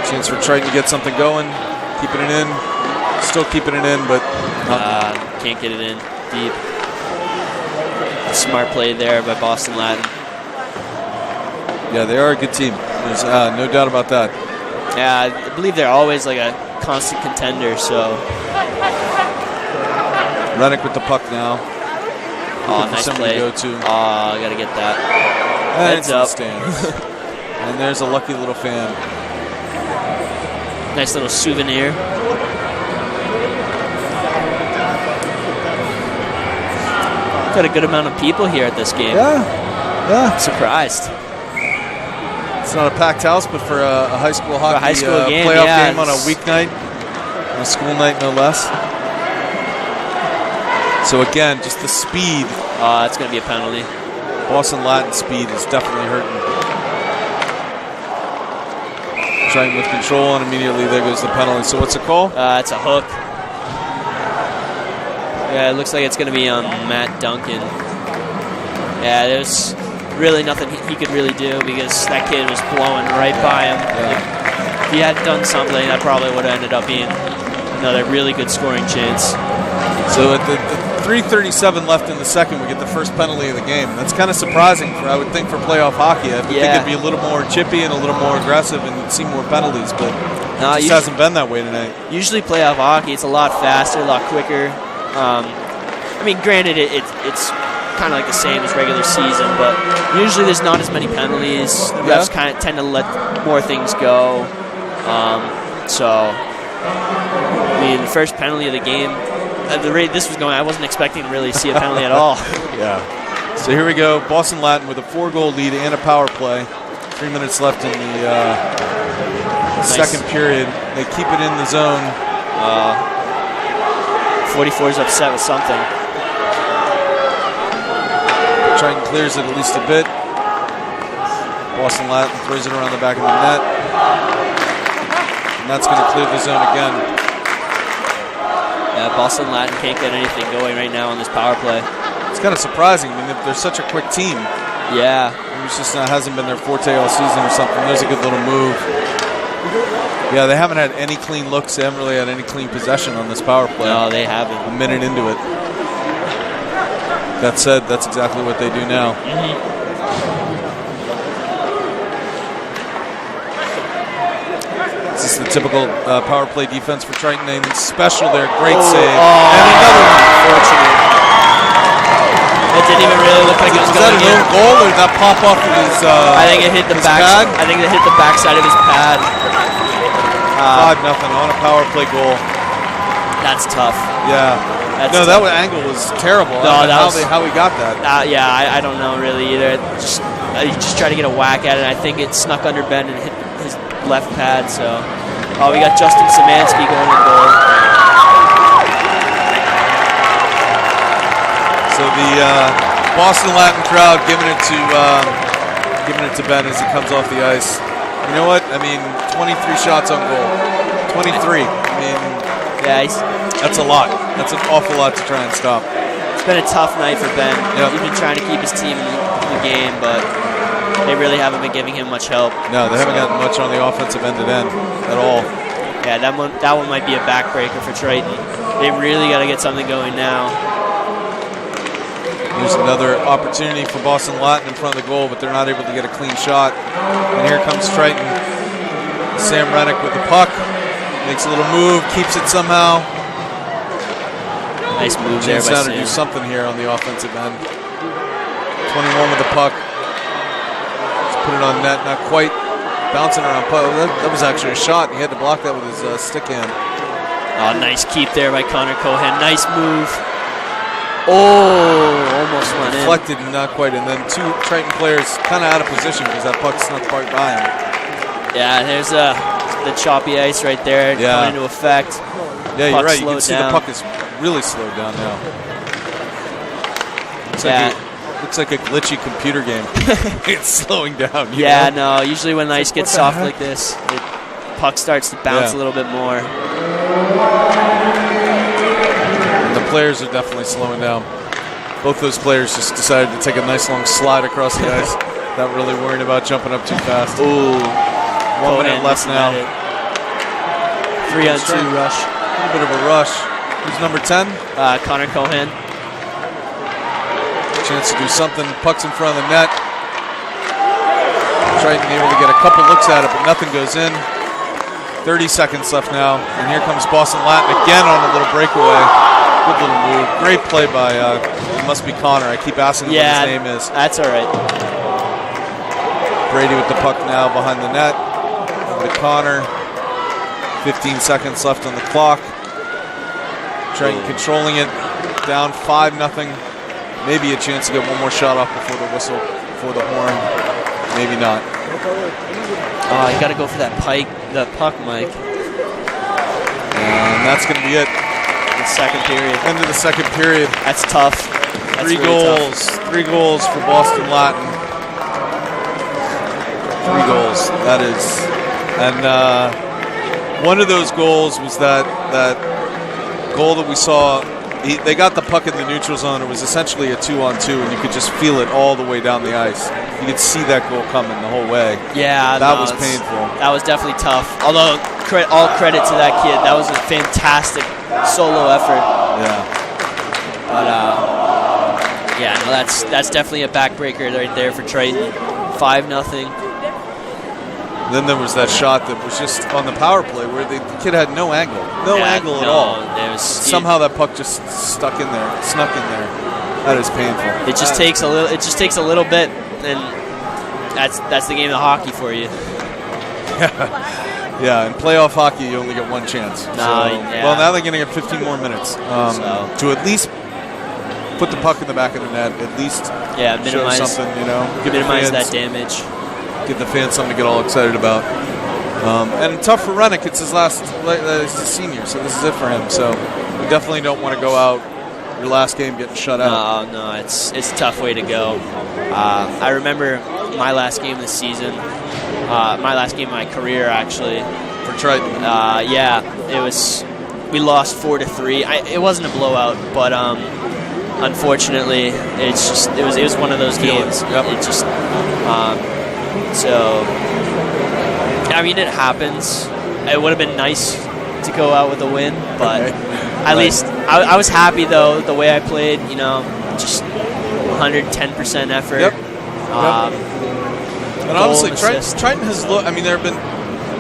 Chance for Triton to get something going. Keeping it in. Still keeping it in, but can't get it in deep. Smart play there by Boston Latin. Yeah, they are a good team. There's no doubt about that. Yeah, I believe they're always like a constant contender, so. Rennick with the puck now. Oh, nice play. To go to. Oh, I got to get that. Heads up. Stands. And there's a lucky little fan. Nice little souvenir. Got a good amount of people here at this game. Yeah. Surprised. It's not a packed house, but for a high school hockey game, playoff game on a weeknight, on a school night no less. So again, just the speed. That's going to be a penalty. Boston Latin speed is definitely hurting. Trying with control, and immediately there goes the penalty. So what's the call? It's a hook. Yeah, it looks like it's going to be on Matt Duncan. Yeah, there's really nothing he could really do because that kid was blowing right by him. Yeah. Like, if he had done something, that probably would have ended up being another really good scoring chance. So at the 3:37 left in the second, we get the first penalty of the game. That's kind of surprising, I would think, for playoff hockey. I would think it'd be a little more chippy and a little more aggressive and you'd see more penalties, but it just hasn't been that way tonight. Usually playoff hockey, it's a lot faster, a lot quicker. I mean, granted, it's kind of like the same as regular season, but usually there's not as many penalties. The refs kind of tend to let more things go. So, I mean, the first penalty of the game, at the rate this was going, I wasn't expecting to really see a penalty at all. Yeah. So here we go. Boston Latin with a 4-goal lead and a power play. 3 minutes left in the second period. They keep it in the zone. 44 is upset with something. Triton clears it at least a bit. Boston Latin throws it around the back of the net. And that's going to clear the zone again. Yeah, Boston Latin can't get anything going right now on this power play. It's kind of surprising. I mean, they're such a quick team. Yeah. It's just hasn't been their forte all season or something. There's a good little move. Yeah, they haven't had any clean looks. They haven't really had any clean possession on this power play. No, they haven't. A minute into it. That said, that's exactly what they do now. This is the typical power play defense for Triton. Anything special there. Great save. And another one. Unfortunate. It didn't even really look like it was going that an own goal, or did that pop off of his I think it hit the back. pad? I think it hit the backside of his pad. 5-0 on a power play goal. That's tough. Yeah. That's no, tough. that angle was terrible. No, I don't know how he got that. Yeah, I don't know really either. He just tried to get a whack at it. I think it snuck under Ben and hit his left pad. So, we got Justin Szymanski going in goal. So the Boston Latin crowd giving it to Ben as he comes off the ice. You know what? I mean, 23 shots on goal. 23. I mean, yeah, that's a lot. That's an awful lot to try and stop. It's been a tough night for Ben. Yep. He's been trying to keep his team in the game, but they really haven't been giving him much help. No, they haven't gotten much on the offensive end at all. Yeah, that one might be a backbreaker for Triton. They really got to get something going now. Here's another opportunity for Boston Latin in front of the goal, but they're not able to get a clean shot. And here comes Triton. Sam Rennick with the puck. Makes a little move, keeps it somehow. Nice move there by Sam. Sam. To do something here on the offensive end. 21 with the puck. Let's put it on net, not quite. Bouncing around. That was actually a shot. He had to block that with his stick hand. Oh, nice keep there by Connor Cohen. Nice move. Oh, almost went in. Deflected and not quite. And then two Triton players kind of out of position because that puck snuck right by him. Yeah, there's the choppy ice right there coming into effect. Yeah, you're right. You can slowed see down. the puck is really slowed down now. Looks like a glitchy computer game. It's slowing down. You know? No. Usually when the ice gets soft like this, the puck starts to bounce a little bit more. And the players are definitely slowing down. Both those players just decided to take a nice long slide across the ice, not really worrying about jumping up too fast. Ooh. 1 minute left now. 3-on-2 rush. A little bit of a rush. Who's number 10? Connor Cohen. Chance to do something. Puck's in front of the net. Triton able to get a couple looks at it, but nothing goes in. 30 seconds left now, and here comes Boston Latin again on a little breakaway. Good little move. Great play by, it must be Connor. I keep asking him what his name is. That's all right. Brady with the puck now behind the net. Over to Connor. 15 seconds left on the clock. Triton controlling it. Down 5-0. Maybe a chance to get one more shot off before the whistle, before the horn. Maybe not. Oh, you got to go for that puck, Mike. And that's going to be it. The second period. End of the second period. That's tough. That's 3 really goals. tough. 3 goals for Boston Latin. 3 goals. That is. And one of those goals was that goal that we saw. They got the puck in the neutral zone. It was essentially a 2-on-2, and you could just feel it all the way down the ice. You could see that goal coming the whole way. Yeah, that was painful. That was definitely tough. Although, all credit to that kid. That was a fantastic solo effort. Yeah. But that's definitely a backbreaker right there for Triton. 5-0. Then there was that shot that was just on the power play where the kid had no angle. No angle at all. Somehow that puck just snuck in there. That is painful. It just takes a little bit, and that's the game of hockey for you. Yeah, in playoff hockey you only get one chance. Well, now they're going to get 15 more minutes to at least put the puck in the back of the net. At least minimize show something. Minimize that damage. Give the fans something to get all excited about. And tough for Rennick. It's his last, he's a senior, so this is it for him. So You definitely don't want to go out your last game getting shut out. No, it's a tough way to go. I remember my last game this season, my last game of my career actually. For Triton. Yeah, it was. We lost 4-3. It wasn't a blowout, but unfortunately, it was one of those games. Yep. It just so. I mean, it happens. It would have been nice to go out with a win, but at least I was happy though the way I played. You know, just 110% effort. Yep. And honestly, assist. Triton has looked. I mean, there have been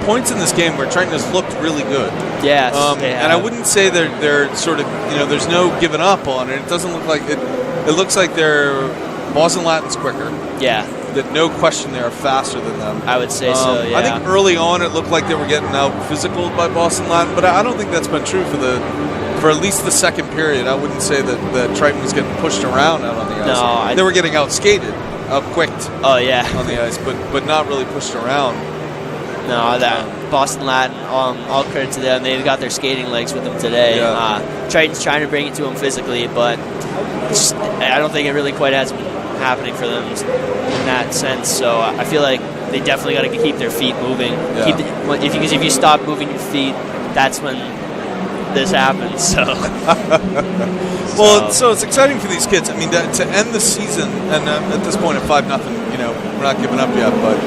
points in this game where Triton has looked really good. Yes, and I wouldn't say they're sort of, there's no giving up on it. It doesn't look like it. It looks like they're Boston Latin's quicker. Yeah. That no question they are faster than them. I would say so. Yeah. I think early on it looked like they were getting out physical by Boston Latin, but I don't think that's been true for at least the second period. I wouldn't say that Triton was getting pushed around out on the ice. No, they were getting out skated, out quicked. Oh yeah. On the ice, but not really pushed around. No, that Boston Latin, all credit to them. They've got their skating legs with them today. Yeah. Triton's trying to bring it to them physically, but I don't think it really quite has been happening for them in that sense. So I feel like they definitely got to keep their feet moving. Yeah. If you stop moving your feet, that's when this happens. So. Well, so it's exciting for these kids. I mean, to end the season, and at this point at 5-0, we're not giving up yet, but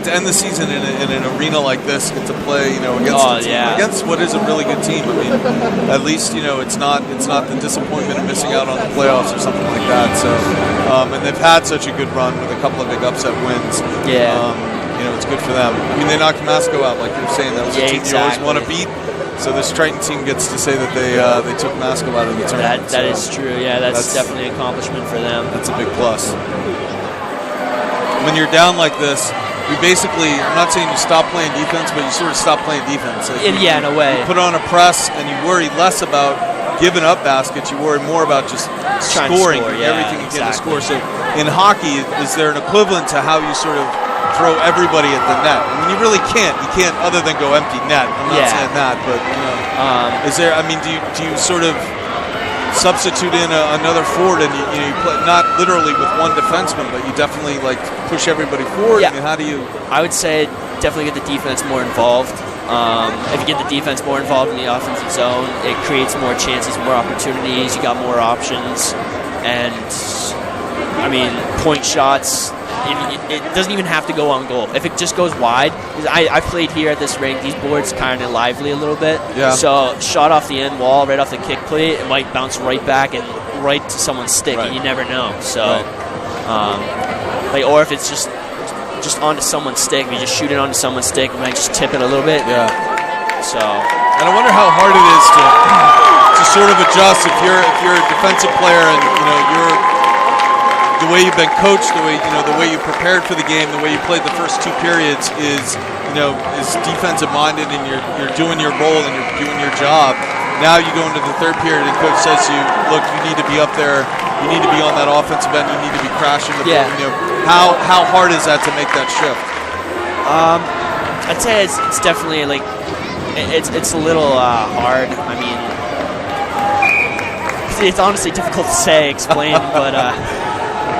to end the season in an arena like this, get to play, against what is a really good team. I mean, at least it's not the disappointment of missing out on the playoffs or something like that. So, and they've had such a good run with a couple of big upset wins. Yeah. It's good for them. I mean, they knocked Masco out, like you were saying. That was a team you always want to beat. So this Triton team gets to say that they took Masco out of the tournament. That is true. Yeah, that's definitely an accomplishment for them. That's a big plus. When you're down like this, you basically, I'm not saying you stop playing defense, but you sort of stop playing defense. In a way. You put on a press, and you worry less about giving up baskets. You worry more about just scoring everything you can to score. So in hockey, is there an equivalent to how you sort of throw everybody at the net? I mean, you really can't. You can't other than go empty net. I'm not saying that, but is there? I mean, do you sort of substitute in another forward, and you play not literally with one defenseman, but you definitely push everybody forward? Yeah. I mean, how do you? I would say definitely get the defense more involved. If you get the defense more involved in the offensive zone, it creates more chances, more opportunities. You got more options, and I mean, point shots. It doesn't even have to go on goal. If it just goes wide, I played here at this rink. These boards kind of lively a little bit. Yeah. So shot off the end wall, right off the kick plate, it might bounce right back and right to someone's stick, and you never know. So, or if it's just onto someone's stick, if you just shoot it onto someone's stick, it might just tip it a little bit. Yeah. So. And I wonder how hard it is to sort of adjust if you're a defensive player and you're. The way you've been coached, the way you prepared for the game, the way you played the first two periods is defensive minded, and you're doing your role and you're doing your job. Now you go into the third period and coach says to you, look, you need to be up there, you need to be on that offensive end, you need to be crashing the ball. How hard is that to make that shift? I'd say it's definitely it's a little hard. I mean, it's honestly difficult to explain, but.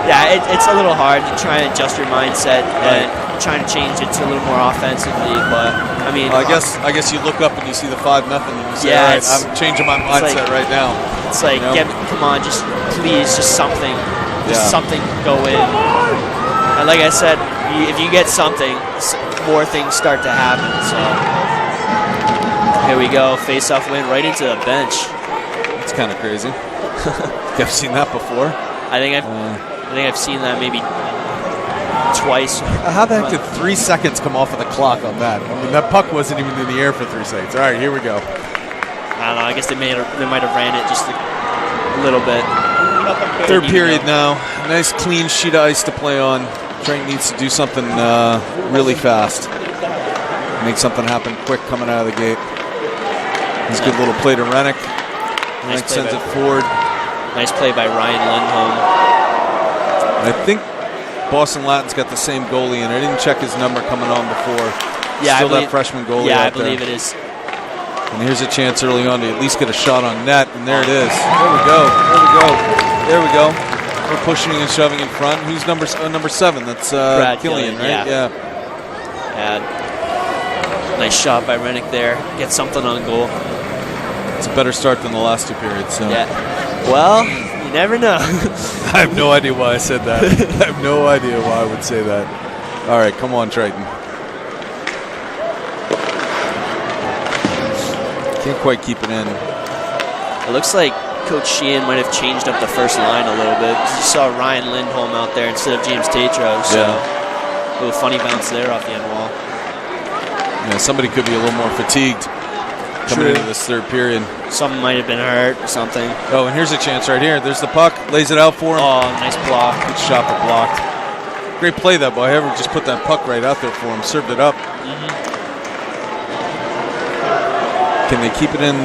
Yeah, it's a little hard to try and adjust your mindset and trying to change it to a little more offensively. But I mean, I guess you look up and you see the 5-0 and you say, all right, I'm changing my mindset right now. It's like, come on, just something, something go in. And like I said, if you get something, more things start to happen. So here we go, face-off win right into the bench. It's kind of crazy. You've seen that before? I think I've seen that maybe twice. How the heck did 3 seconds come off of the clock on that? I mean, that puck wasn't even in the air for 3 seconds. All right, here we go. I don't know. I guess they might have ran it just a little bit. Third period now. Nice clean sheet of ice to play on. Triton needs to do something really fast. Make something happen quick coming out of the gate. It's a good little play to Rennick. Rennick sends it forward. Nice play by Ryan Lindholm. I think Boston Latin's got the same goalie, and I didn't check his number coming on before. Yeah, Still that freshman goalie. Yeah, I believe it is. And here's a chance early on to at least get a shot on net, and there it is. There we go. There we go. There we go. We're pushing and shoving in front. Who's number 7? That's Killian, right? Yeah. Nice shot by Rennick there. Get something on goal. It's a better start than the last 2 periods. So. Yeah. Well, you never know. I have no idea why I said that. I have no idea why I would say that. All right, come on, Triton. Can't quite keep it in. It looks like Coach Sheehan might have changed up the first line a little bit. You saw Ryan Lindholm out there instead of James Tatro. So a little funny bounce there off the end wall. Yeah, somebody could be a little more fatigued coming into this third period. Something might have been hurt or something. Oh, and here's a chance right here. There's the puck. Lays it out for him. Oh, nice block. Good shot, but blocked. Great play that by whoever just put that puck right out there for him. Served it up. Can they keep it in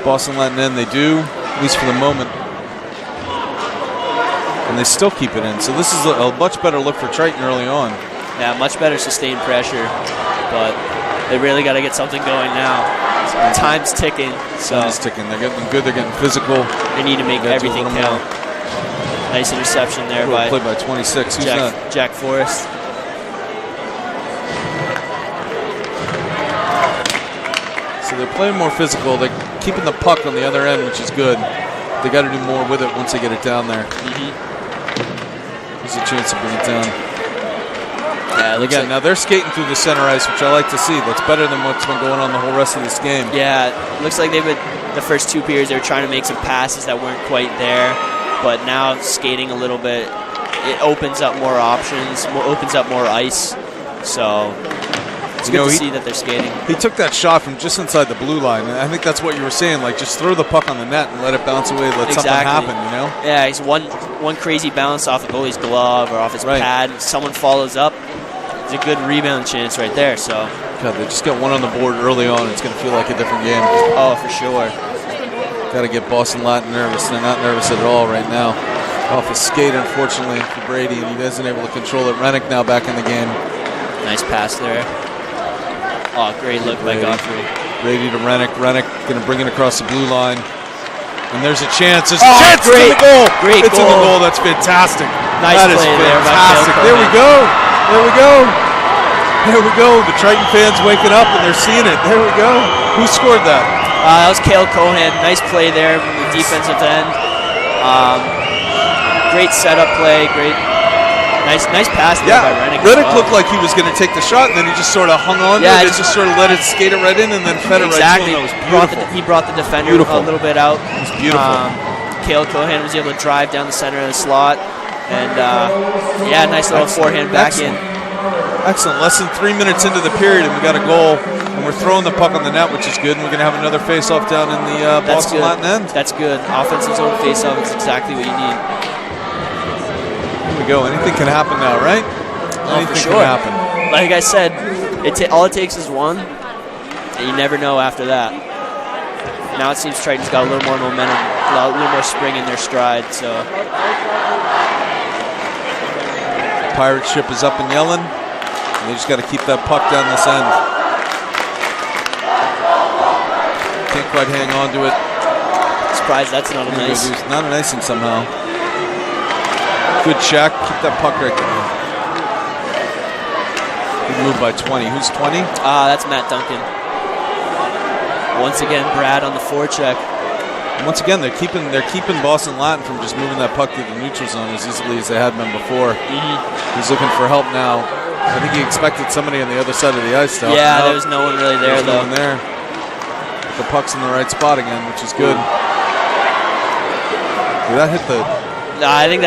Boston Latin End? They do, at least for the moment. And they still keep it in. So this is a much better look for Triton early on. Yeah, much better sustained pressure. But they really got to get something going now. Time's ticking. Time's ticking. They're getting good. They're getting physical. They need to make everything count. Nice interception there by played by 26. Who's that? Jack Forrest. So they're playing more physical. They're keeping the puck on the other end, which is good. They got to do more with it once they get it down there. There's a chance to bring it down. Yeah, again, now they're skating through the center ice, which I like to see. That's better than what's been going on the whole rest of this game. Yeah, it looks like they've been the first 2 periods. They were trying to make some passes that weren't quite there, but now skating a little bit, it opens up more options, opens up more ice. So it's good to see that they're skating. He took that shot from just inside the blue line, and I think that's what you were saying. Like, just throw the puck on the net and let it bounce away, let something happen. You know? Yeah, he's one crazy bounce off the goalie's glove or off his pad. Someone follows up. It's a good rebound chance right there. So God, they just got one on the board early on. It's going to feel like a different game. Oh, for sure. Got to get Boston Latin nervous. They're not nervous at all right now. Off his skate, unfortunately, for Brady, and he isn't able to control it. Rennick now back in the game. Nice pass there. Oh, great look by Godfrey. Brady to Rennick. Rennick going to bring it across the blue line. And there's a chance. There's a chance. It's in the goal. Great It's in the goal. That's fantastic. Nice that play is fantastic. There we go. There we go. There we go. The Triton fans waking up and they're seeing it. There we go. Who scored that? That was Cale Cohan. Nice play there from the defensive end. Great setup play. Great. Nice pass there by Rennick. Rennick looked like he was going to take the shot, and then he just sort of hung on to it. Just sort of let it skate it right in, and then fed it right to him. That was beautiful. He brought the defender a little bit out. It was beautiful. Cale Cohan was able to drive down the center of the slot, and nice little forehand back in. Excellent. Less than 3 minutes into the period, and we got a goal, and we're throwing the puck on the net, which is good. And we're going to have another face-off down in the Boston Latin End. That's good. Offensive zone face-off is exactly what you need. Here we go. Anything can happen now, right? Anything can happen. Like I said, all it takes is one, and you never know after that. Now it seems Triton's got a little more momentum, a little more spring in their stride. So Pirate ship is up and yelling. And they just got to keep that puck down this end. Can't quite hang on to it. Surprised that's not a nice. Not an icing somehow. Good check. Keep that puck right there. Good move by 20. Who's 20? That's Matt Duncan. Once again, Brad on the forecheck. And once again, they're keeping Boston Latin from just moving that puck through the neutral zone as easily as they had been before. He's looking for help now. I think he expected somebody on the other side of the ice. Though. Yeah, there was no one really there, though. No one there. But the puck's in the right spot again, which is good. Did that hit the? No, I think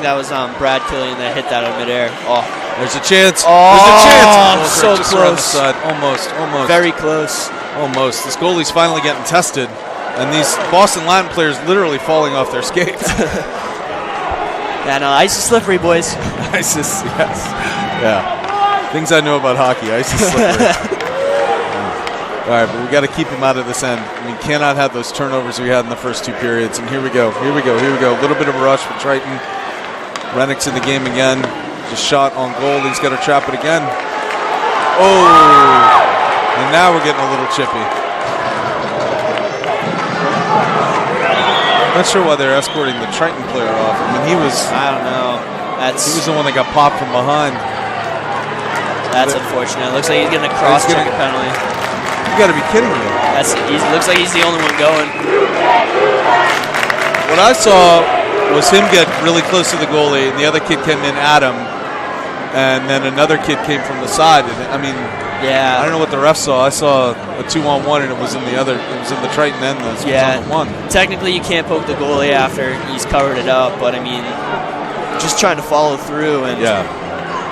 that was Brad Killian that hit that in midair. Oh, there's a chance. Oh, there's a chance. So close. Almost. Very close. Almost. This goalie's finally getting tested, and these Boston Latin players literally falling off their skates. Yeah, no, ice is slippery, boys. Ice is, yes. Yeah. Things I know about hockey. Ice is slippery. All right, but we got to keep them out of this end. We cannot have those turnovers we had in the first 2 periods. And here we go. A little bit of a rush for Triton. Rennick's in the game again. Just shot on goal. He's got to trap it again. Oh! And now we're getting a little chippy. Not sure why they're escorting the Triton player off. I mean, he was. I don't know. He was the one that got popped from behind. That's unfortunate. Looks like he's getting a cross-check penalty. You got to be kidding me. Looks like he's the only one going. What I saw was him get really close to the goalie, and the other kid came in at him, and then another kid came from the side. And I mean, yeah, I don't know what the ref saw. I saw a 2-on-1, and it was in the Triton end. Yeah, 1-on-1. Technically you can't poke the goalie after he's covered it up, but I mean, just trying to follow through. And yeah,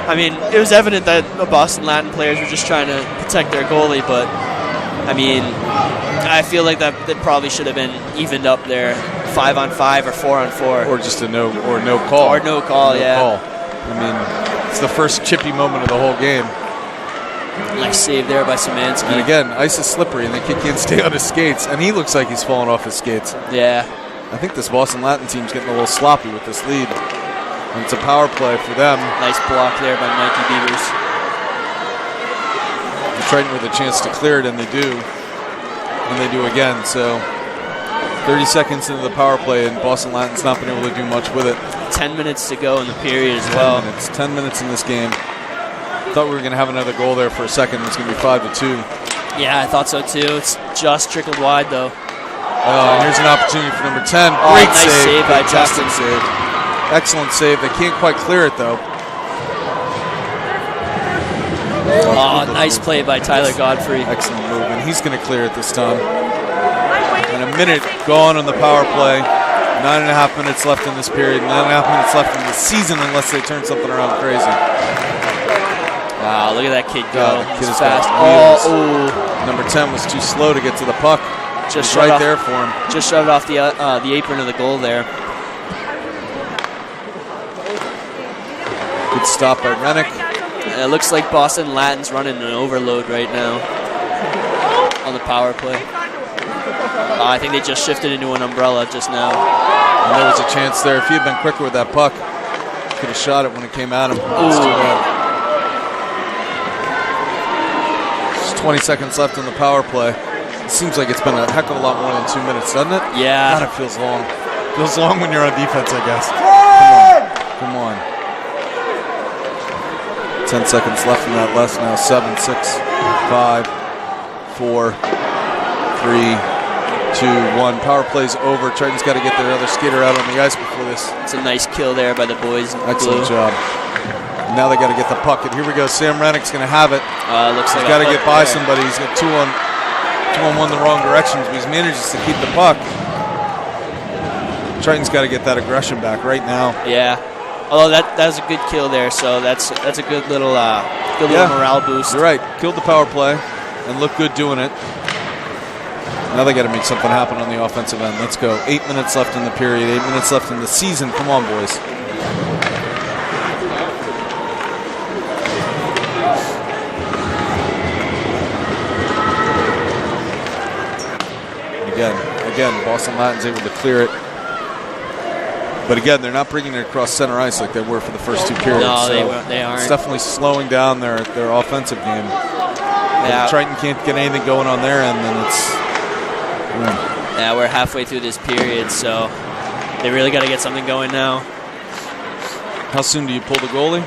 I mean, it was evident that the Boston Latin players were just trying to protect their goalie, but I mean, I feel like that probably should have been evened up there, 5-on-5 or 4-on-4, or just no call, or no call. I mean, it's the first chippy moment of the whole game. Nice save there by Szymanski. And again, ice is slippery, and the kid can't stay on his skates, and he looks like he's falling off his skates. Yeah. I think this Boston Latin team's getting a little sloppy with this lead. And it's a power play for them. Nice block there by Mikey Beavers. Triton with a chance to clear it, and they do. And they do again. So 30 seconds into the power play, and Boston Latin's not been able to do much with it. 10 minutes to go in the period as well. 10 minutes in this game. Thought we were going to have another goal there for a second. It's going to be 5-2. Yeah, I thought so too. It's just trickled wide though. And here's an opportunity for number 10. Great save by Justin. Save. Excellent save. They can't quite clear it though. Nice play by Tyler Godfrey. Excellent move, and he's going to clear it this time. And a minute gone on the power play. 9.5 minutes left in this period. 9.5 minutes left in the season unless they turn something around crazy. Wow, look at that kid go. The kid is fast. Number 10 was too slow to get to the puck. Just right there for him. Just shoved off the apron of the goal there. Good stop by Rennick. It looks like Boston Latin's running an overload right now on the power play. I think they just shifted into an umbrella just now. And there was a chance there. If he had been quicker with that puck, could have shot it when it came at him. It's too bad. Just 20 seconds left in the power play. It seems like it's been a heck of a lot more than 2 minutes, doesn't it? Yeah. God, it feels long. Feels long when you're on defense, I guess. Come on. 10 seconds left in that less now. 7, 6, 5, 4, 3, 2, 1. Power play's over. Triton's got to get their other skater out on the ice before this. It's a nice kill there by the boys. Excellent job. Now they got to get the puck. And here we go. Sam Rennick's going to have it. Looks like he's got to get by somebody. He's got 2-on-1 the wrong directions, but he manages to keep the puck. Triton's got to get that aggression back right now. Yeah. Although that was a good kill there, so that's a good little morale boost. You're right. Killed the power play and looked good doing it. Now they got to make something happen on the offensive end. Let's go. 8 minutes left in the period. 8 minutes left in the season. Come on, boys. Again, Boston Latin's able to clear it. But again, they're not bringing it across center ice like they were for the first two periods. No, so they aren't. It's definitely slowing down their offensive game. Yeah. If Triton can't get anything going on their end, then it's... Yeah, we're halfway through this period, so they really got to get something going now. How soon do you pull the goalie?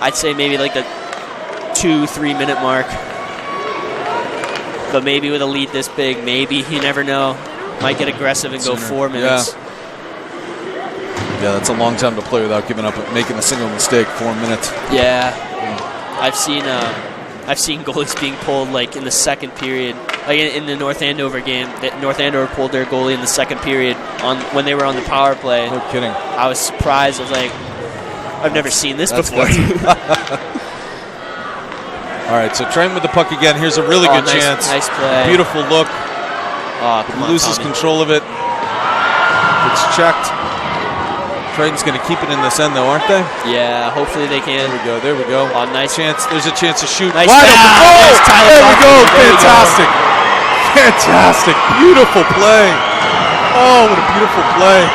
I'd say maybe like the 2-3 minute mark. But maybe with a lead this big, maybe, you never know. Might get aggressive and go 4 minutes. Yeah, that's a long time to play without giving up, making a single mistake. 4 minutes. Yeah. I've seen goalies being pulled like in the second period. Like in the North Andover game, North Andover pulled their goalie in the second period when they were on the power play. No kidding. I was surprised. I was like, I've never seen this before. All right, so Triton with the puck again. Here's a really good chance. Nice play. Beautiful look. Loses Tommy. control of it. It's checked. Triton's going to keep it in this end, though, aren't they? Yeah, hopefully they can. There we go. Nice chance. There's a chance to shoot. Nice Wide open goal! There we go. Fantastic. Fantastic. Beautiful play. Oh, what a beautiful play.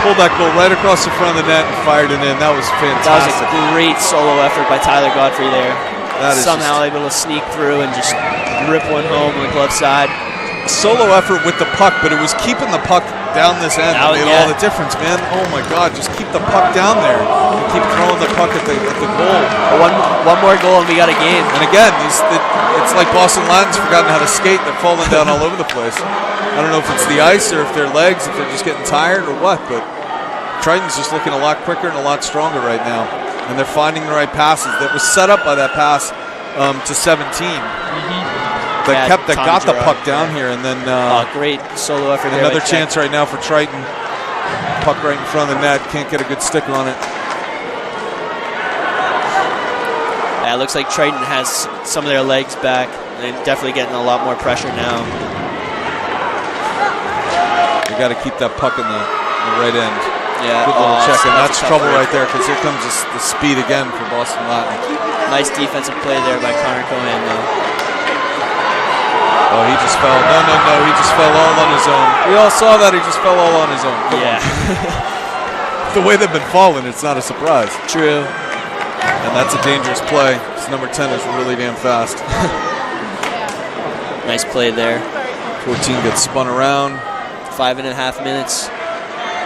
Pulled that goal right across the front of the net and fired it in. That was fantastic. That was a great solo effort by Tyler Godfrey there. That is somehow able to sneak through and just rip one home on the glove side. solo effort with the puck, but it was keeping the puck down this end that made all the difference, man. Oh my God, just keep the puck down there and keep throwing the puck at the goal. One more goal and we got a game. And again, it's like Boston Latin's forgotten how to skate. They're falling down all over the place. I don't know if it's the ice or if their legs, if they're just getting tired or what, but Triton's just looking a lot quicker and a lot stronger right now. And they're finding the right passes. That was set up by that pass to 17. That got the puck down here, and then great solo effort there. Another chance right now for Triton. Puck right in front of the net. Can't get a good stick on it. Yeah, it looks like Triton has some of their legs back. They're definitely getting a lot more pressure now. They got to keep that puck in the right end. Yeah, good little check, and that's trouble right there because here comes the speed again for Boston Latin. Nice defensive play there by Connor Cohen, though. Oh, he just fell. No. He just fell all on his own. We all saw that. He just fell all on his own. Come on. The way they've been falling, it's not a surprise. True. And that's a dangerous play. This number 10 is really damn fast. Nice play there. 14 gets spun around. 5.5 minutes.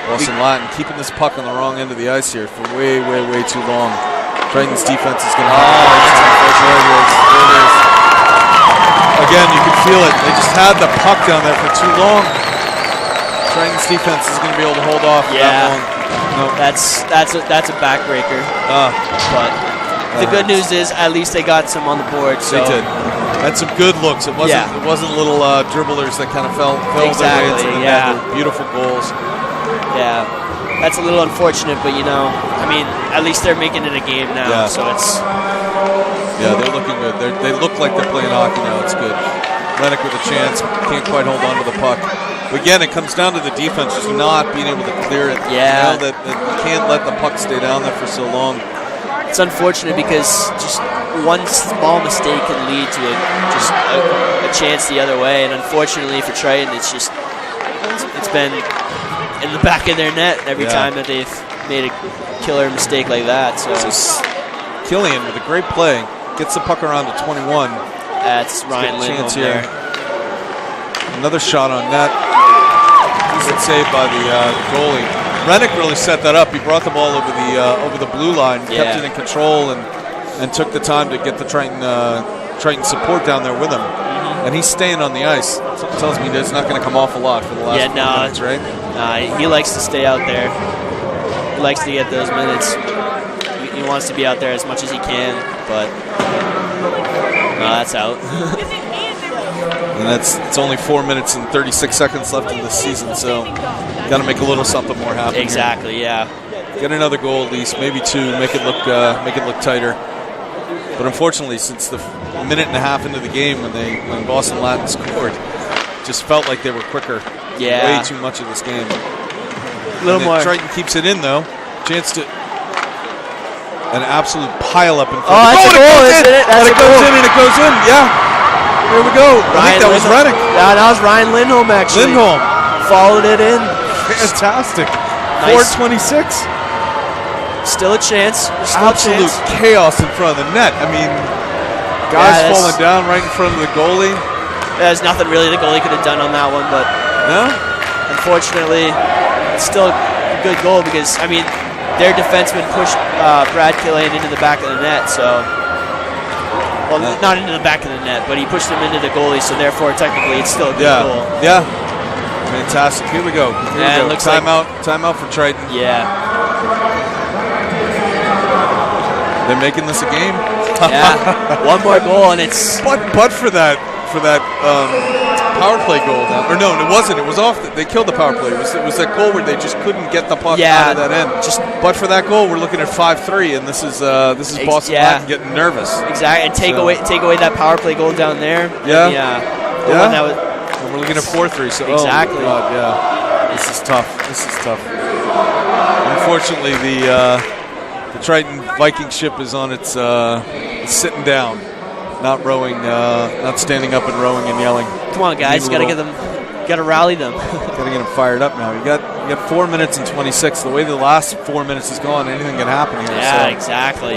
Boston Latin keeping this puck on the wrong end of the ice here for way too long. Triton's defense is going to there it is. Again, you can feel it. They just had the puck down there for too long. Triton's defense is going to be able to hold off for that long. Nope. That's a backbreaker. But the good news is at least they got some on the board. So. They did. Had some good looks. It wasn't little dribblers that kind of fell their way into the net. They were beautiful goals. Yeah, that's a little unfortunate, but I mean, at least they're making it a game now. Yeah. So it's. Yeah, they're looking good. They look like they're playing hockey now. It's good. Lennox with a chance. Can't quite hold on to the puck. But again, it comes down to the defense just not being able to clear it. Yeah. That you can't let the puck stay down there for so long. It's unfortunate because just one small mistake can lead to a chance the other way. And unfortunately for Triton, it's been in the back of their net every time that they've made a killer mistake like that. So Killian with a great play. Gets the puck around to 21. That's Ryan Lindholm there. Another shot on net. Decent save by the goalie. Rennick really set that up. He brought the ball over the blue line, kept it in control, and took the time to get the Triton support down there with him. And he's staying on the ice. Something tells me that's not going to come off a lot for the last 4 minutes, right? He likes to stay out there. He likes to get those minutes. He wants to be out there as much as he can, but no, that's out. And it's only 4 minutes and 36 seconds left in this season, so got to make a little something more happen. Exactly, here. Get another goal at least, maybe 2, make it look tighter. But unfortunately, since the minute and a half into the game when Boston Latin scored, just felt like they were quicker. Yeah. Way too much of this game. A little more. Triton keeps it in though. Chance to an absolute pile up in front. Oh, that's a goal, isn't it? And it goes in and it goes in. Yeah. Here we go. I think that was Rennick. Yeah, that was Ryan Lindholm actually. Lindholm followed it in. Fantastic. Nice. 426. Still a chance. Absolute chaos in front of the net. I mean, guys falling down right in front of the goalie. There's nothing really the goalie could have done on that one, but unfortunately, it's still a good goal because, I mean, their defenseman pushed Brad Killian into the back of the net, so... Well, not into the back of the net, but he pushed him into the goalie, so therefore, technically, it's still a good goal. Yeah. Fantastic. Here we go. It looks Timeout for Triton. Yeah. They're making this a game. One more goal, and it's... But for that power play goal now. Or no, it wasn't. It was off. They killed the power play. It was that goal where they just couldn't get the puck out of that end. But for that goal, we're looking at 5-3, and this is Boston Latin getting nervous. Exactly, and take away that power play goal down there. Yeah. The one that was, and we're looking at 4-3. So exactly. Oh my God, This is tough. Unfortunately, the Triton Viking ship is on its sitting down. Not rowing, not standing up and rowing and yelling. Come on, guys! Got to rally them. Got to get them fired up now. You got 4 minutes and 26. The way the last 4 minutes has gone, anything can happen here. Yeah, exactly.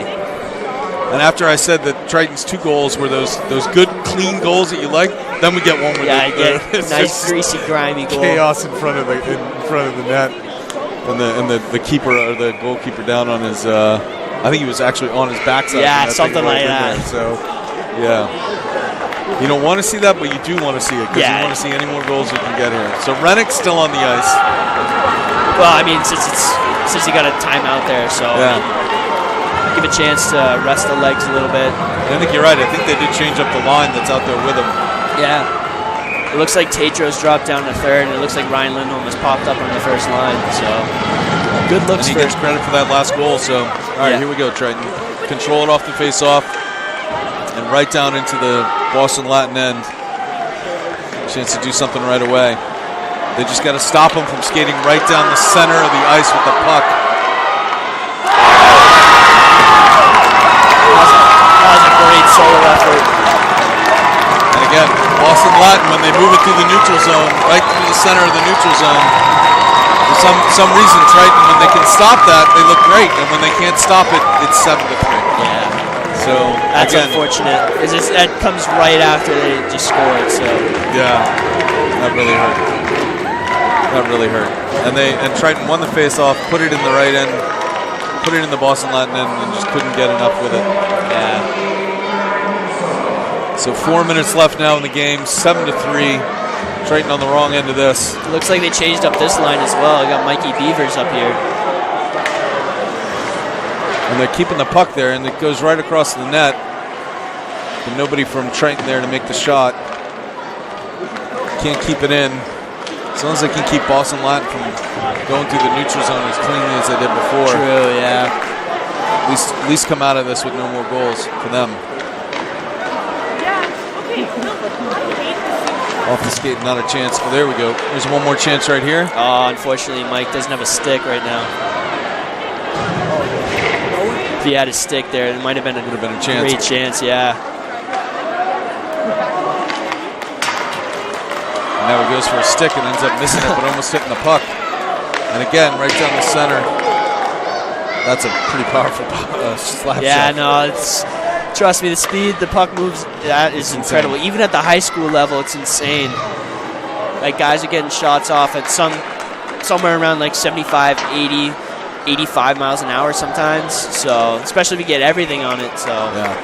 And after I said that Triton's 2 goals were those good, clean goals that you like, then we get one with I get a nice, greasy, grimy goal. Chaos in front of the net, and the keeper or the goalkeeper down on his. I think he was actually on his backside. Yeah, something like that. So, yeah. You don't want to see that, but you do want to see it because you want to see any more goals you can get here. So Rennick's still on the ice. Well, I mean, since he got a timeout there, so give a chance to rest the legs a little bit. I think you're right. I think they did change up the line that's out there with him. Yeah. It looks like Tatros dropped down to third, and it looks like Ryan Lindholm has popped up on the first line. So good looks. And he gets credit for that last goal. So all right, here we go, Triton. Control it off the face-off and right down into the Boston Latin end. Chance to do something right away. They just got to stop him from skating right down the center of the ice with the puck. That was a great solo effort. And again, Boston Latin, when they move it through the neutral zone, right through the center of the neutral zone, for some reason, Triton, when they can stop that, they look great. And when they can't stop it, it's 7-3. Yeah. So that's unfortunate. That comes right after they just scored. So yeah, that really hurt. That really hurt. And Triton won the face-off, put it in the right end, put it in the Boston Latin end, and just couldn't get enough with it. Yeah. So 4 minutes left now in the game, 7-3. Triton on the wrong end of this. It looks like they changed up this line as well. We got Mikey Beavers up here. And they're keeping the puck there, and it goes right across the net. But nobody from Triton there to make the shot. Can't keep it in. As long as they can keep Boston Latin from going through the neutral zone as cleanly as they did before. True, yeah. At least come out of this with no more goals for them. Off the skate, not a chance. Oh, there we go. There's one more chance right here. Oh, unfortunately, Mike doesn't have a stick right now. If he had a stick there, it might have been a great chance, yeah. And now he goes for a stick and ends up missing it, but almost hitting the puck. And again, right down the center. That's a pretty powerful slap yeah, shot. no, trust me, the speed the puck moves, that is incredible. Even at the high school level, it's insane. Like, guys are getting shots off at somewhere around like 75, 80, 85 miles an hour sometimes. So, especially if you get everything on it. So, yeah.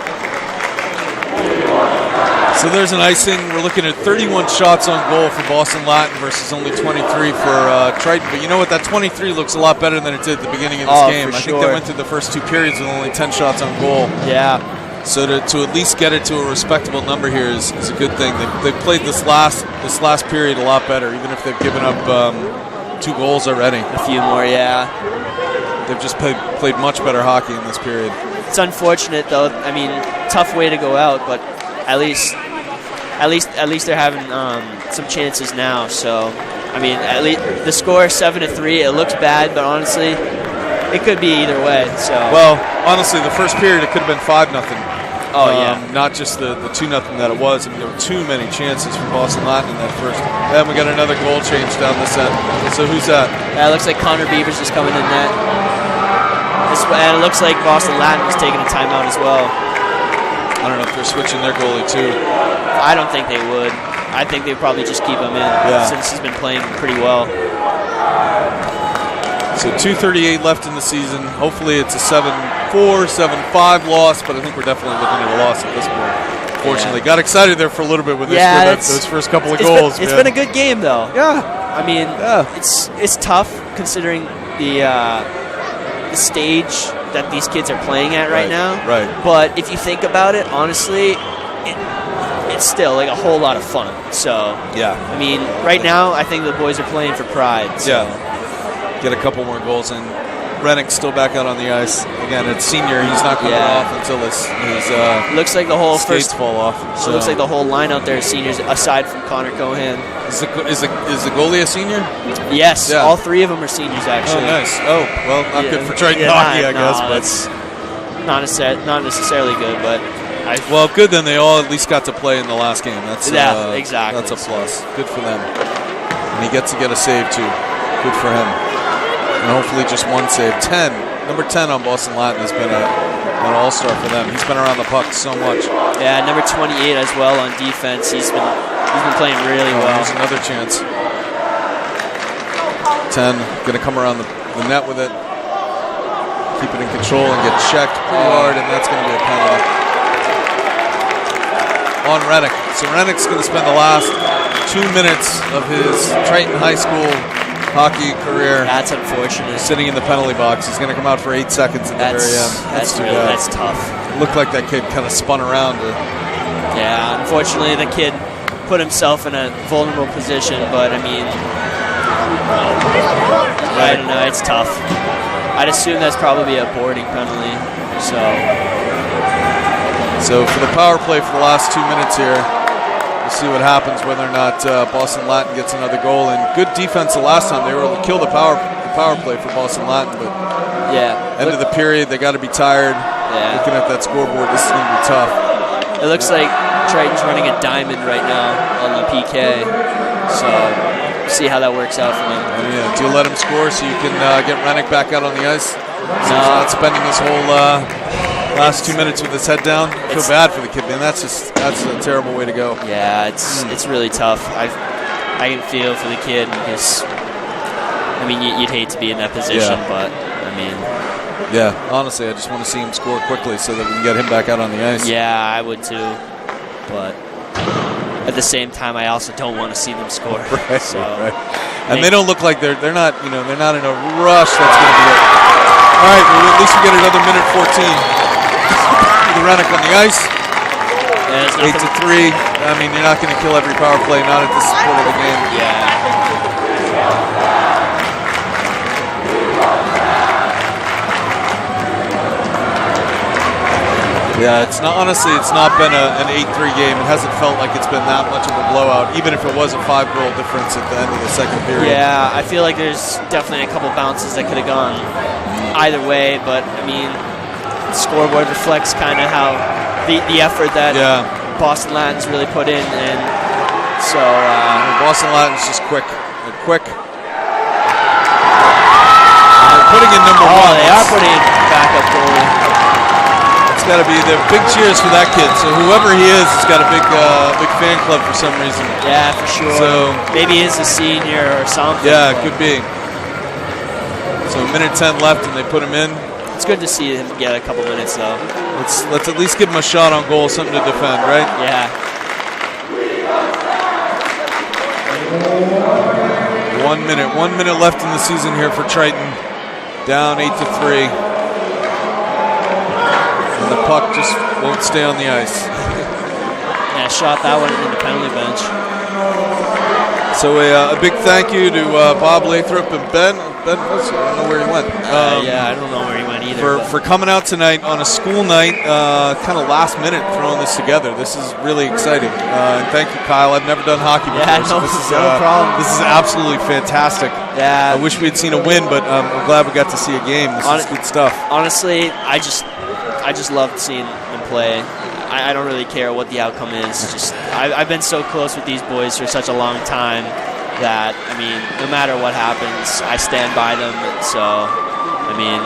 So there's an icing. We're looking at 31 shots on goal for Boston Latin versus only 23 for Triton. But you know what? That 23 looks a lot better than it did at the beginning of this game. For I sure. think they went through the first 2 periods with only 10 shots on goal. Yeah. So to at least get it to a respectable number here is a good thing. They've played this last period a lot better, even if they've given up 2 goals already. A few more, yeah. They've just played much better hockey in this period. It's unfortunate, though. I mean, tough way to go out, but at least they're having some chances now. So, I mean, at least the score 7-3. It looks bad, but honestly, it could be either way. So, well, honestly, the first period it could have been 5-0. Oh yeah. Not just the 2-0 that it was. I mean, there were too many chances for Boston Latin in that first. And we got another goal change down this end. So who's that? It looks like Connor Beavers is coming in net. And it looks like Boston Latin was taking a timeout as well. I don't know if they're switching their goalie too. I don't think they would. I think they'd probably just keep him in since he's been playing pretty well. So 2:38 left in the season. Hopefully it's a 7-4, 7-5 loss, but I think we're definitely looking at a loss at this point. Fortunately, got excited there for a little bit when they scored those first couple of goals. It's been a good game, though. Yeah. I mean, it's tough considering the stage that these kids are playing at right now. Right. But if you think about it, honestly, it's still like a whole lot of fun. So yeah. I mean, right now I think the boys are playing for pride. So. Yeah. Get a couple more goals in. Rennick's still back out on the ice. Again, it's senior. He's not coming off until his looks like the whole skates fall off. So it looks like the whole line out there is seniors, aside from Connor Cohan. Is the goalie a senior? Yes, all 3 of them are seniors actually. Oh, nice. Oh, well, not good for Triton hockey, I guess, but not necessarily good, but. Well, good then they all at least got to play in the last game. That's exactly. That's a plus. Good for them. And he gets to get a save too. Good for him. And hopefully just one save. Number 10 on Boston Latin has been a An all-star for them. He's been around the puck so much. Yeah, number 28 as well on defense. He's been playing really well. Here's another chance. 10 going to come around the net with it. Keep it in control and get checked pretty hard, and that's going to be a penalty on Rennick. So Rennick's going to spend the last 2 minutes of his Triton High School hockey career. That's unfortunate. Sitting in the penalty box. He's going to come out for 8 seconds at the very end. That's too bad. That's tough. It looked like that kid kind of spun around. Yeah, unfortunately the kid put himself in a vulnerable position, but I mean, I don't know, it's tough. I'd assume that's probably a boarding penalty. So for the power play for the last 2 minutes here, we'll see what happens, whether or not Boston Latin gets another goal. And good defense the last time. They were able to kill the power play for Boston Latin, but end of the period, they got to be tired. Yeah. Looking at that scoreboard, this is going to be tough. It looks like Triton's running a diamond right now on the PK, so see how that works out for them. Yeah. Do you let him score so you can get Rennick back out on the ice? So he's not spending this whole last 2 minutes with his head down. I feel bad for the kid, man. That's a terrible way to go. Yeah, it's really tough. I can feel for the kid because I mean you'd hate to be in that position, but I mean. Yeah, honestly, I just want to see him score quickly so that we can get him back out on the ice. Yeah, I would too, but at the same time, I also don't want to see them score. Right, so, right. And they don't look like they're not in a rush. That's going to be it. All right, well, at least we get another minute 14. The Rennick on the ice. 8-3. I mean, you're not going to kill every power play, not at this point of the game. Yeah. Yeah, it's not been an 8-3 game. It hasn't felt like it's been that much of a blowout, even if it was a 5-goal difference at the end of the second period. Yeah, I feel like there's definitely a couple bounces that could have gone either way, but I mean, the scoreboard reflects kind of how the effort that Boston Latin's really put in, and so Boston Latin's just quick. They're quick. And they're putting in number one. They are putting in backup goalie. It's got to be the big cheers for that kid. So whoever he is, has got a big fan club for some reason. Yeah, for sure. So maybe he's a senior or something. Yeah, it could be. So a minute 10 left, and they put him in. It's good to see him get a couple minutes, though. Let's at least give him a shot on goal, something to defend, right? Yeah. 1 minute. 1 minute left in the season here for Triton. Down 8-3. And the puck just won't stay on the ice. Yeah, shot that one in the penalty bench. So a big thank you to Bob Lathrop and Ben. I don't know where he went. Yeah, I don't know where he went either. For coming out tonight on a school night, kind of last minute throwing this together. This is really exciting. And thank you, Kyle. I've never done hockey before. Yeah, no problem. This is absolutely fantastic. Yeah. I wish we had seen a win, but I'm glad we got to see a game. This is good stuff. Honestly, I just loved seeing them play. I don't really care what the outcome is. Just I've been so close with these boys for such a long time that, I mean, no matter what happens, I stand by them. So, I mean,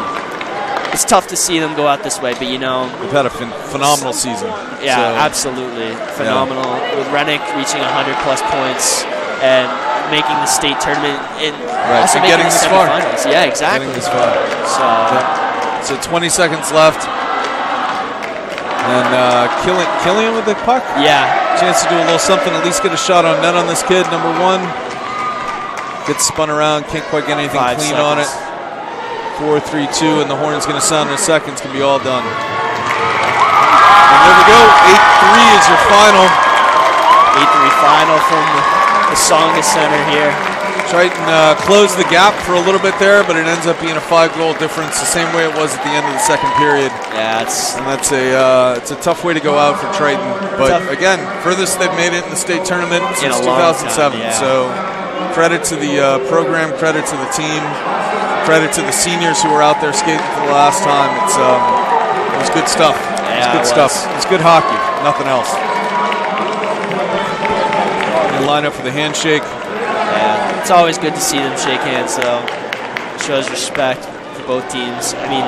it's tough to see them go out this way, but, you know. We've had a phenomenal season. Yeah, absolutely. Phenomenal. Yeah. With Rennick reaching 100-plus points and making the state tournament and also making the semifinals. Yeah, exactly. Getting this far. So 20 seconds left. And Killian with the puck? Yeah. Chance to do a little something, at least get a shot on net on this kid. Number one. Gets spun around, can't quite get anything clean on it. 4-3-2, and the horn's going to sound in a second. It's going to be all done. And there we go. 8-3 is your final. 8-3 final from the Songa Center here. Triton closed the gap for a little bit there, but it ends up being a 5-goal difference, the same way it was at the end of the second period. Yeah, it's a tough way to go out for Triton. But again, furthest they've made it in the state tournament since 2007. Yeah. So credit to the program, credit to the team, credit to the seniors who were out there skating for the last time. It was good stuff. Yeah, it was good stuff. It's good hockey, nothing else. They line up for the handshake. Yeah, it's always good to see them shake hands, though. It shows respect for both teams. I mean,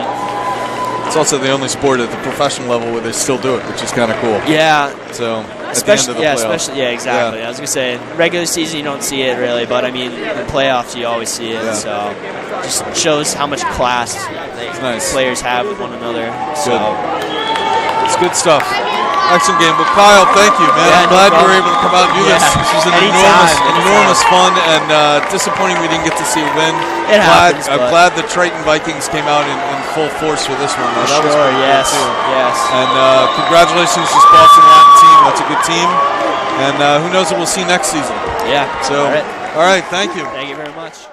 It's also the only sport at the professional level where they still do it, which is kind of cool. Yeah. So at the end of the playoffs. Exactly. I was gonna say regular season you don't see it really, but I mean in playoffs you always see it. So just shows how much class players have with one another. So it's good stuff. Excellent game. Well, Kyle, thank you, man. I'm glad you were able to come out and do this. This was an enormous fun, and disappointing we didn't get to see a win. I'm glad the Triton Vikings came out in full force for this one. That was pretty cool too. Yes. And congratulations to this Boston Latin team. That's a good team. And who knows what we'll see next season. Yeah. So, all right. Thank you. Thank you very much.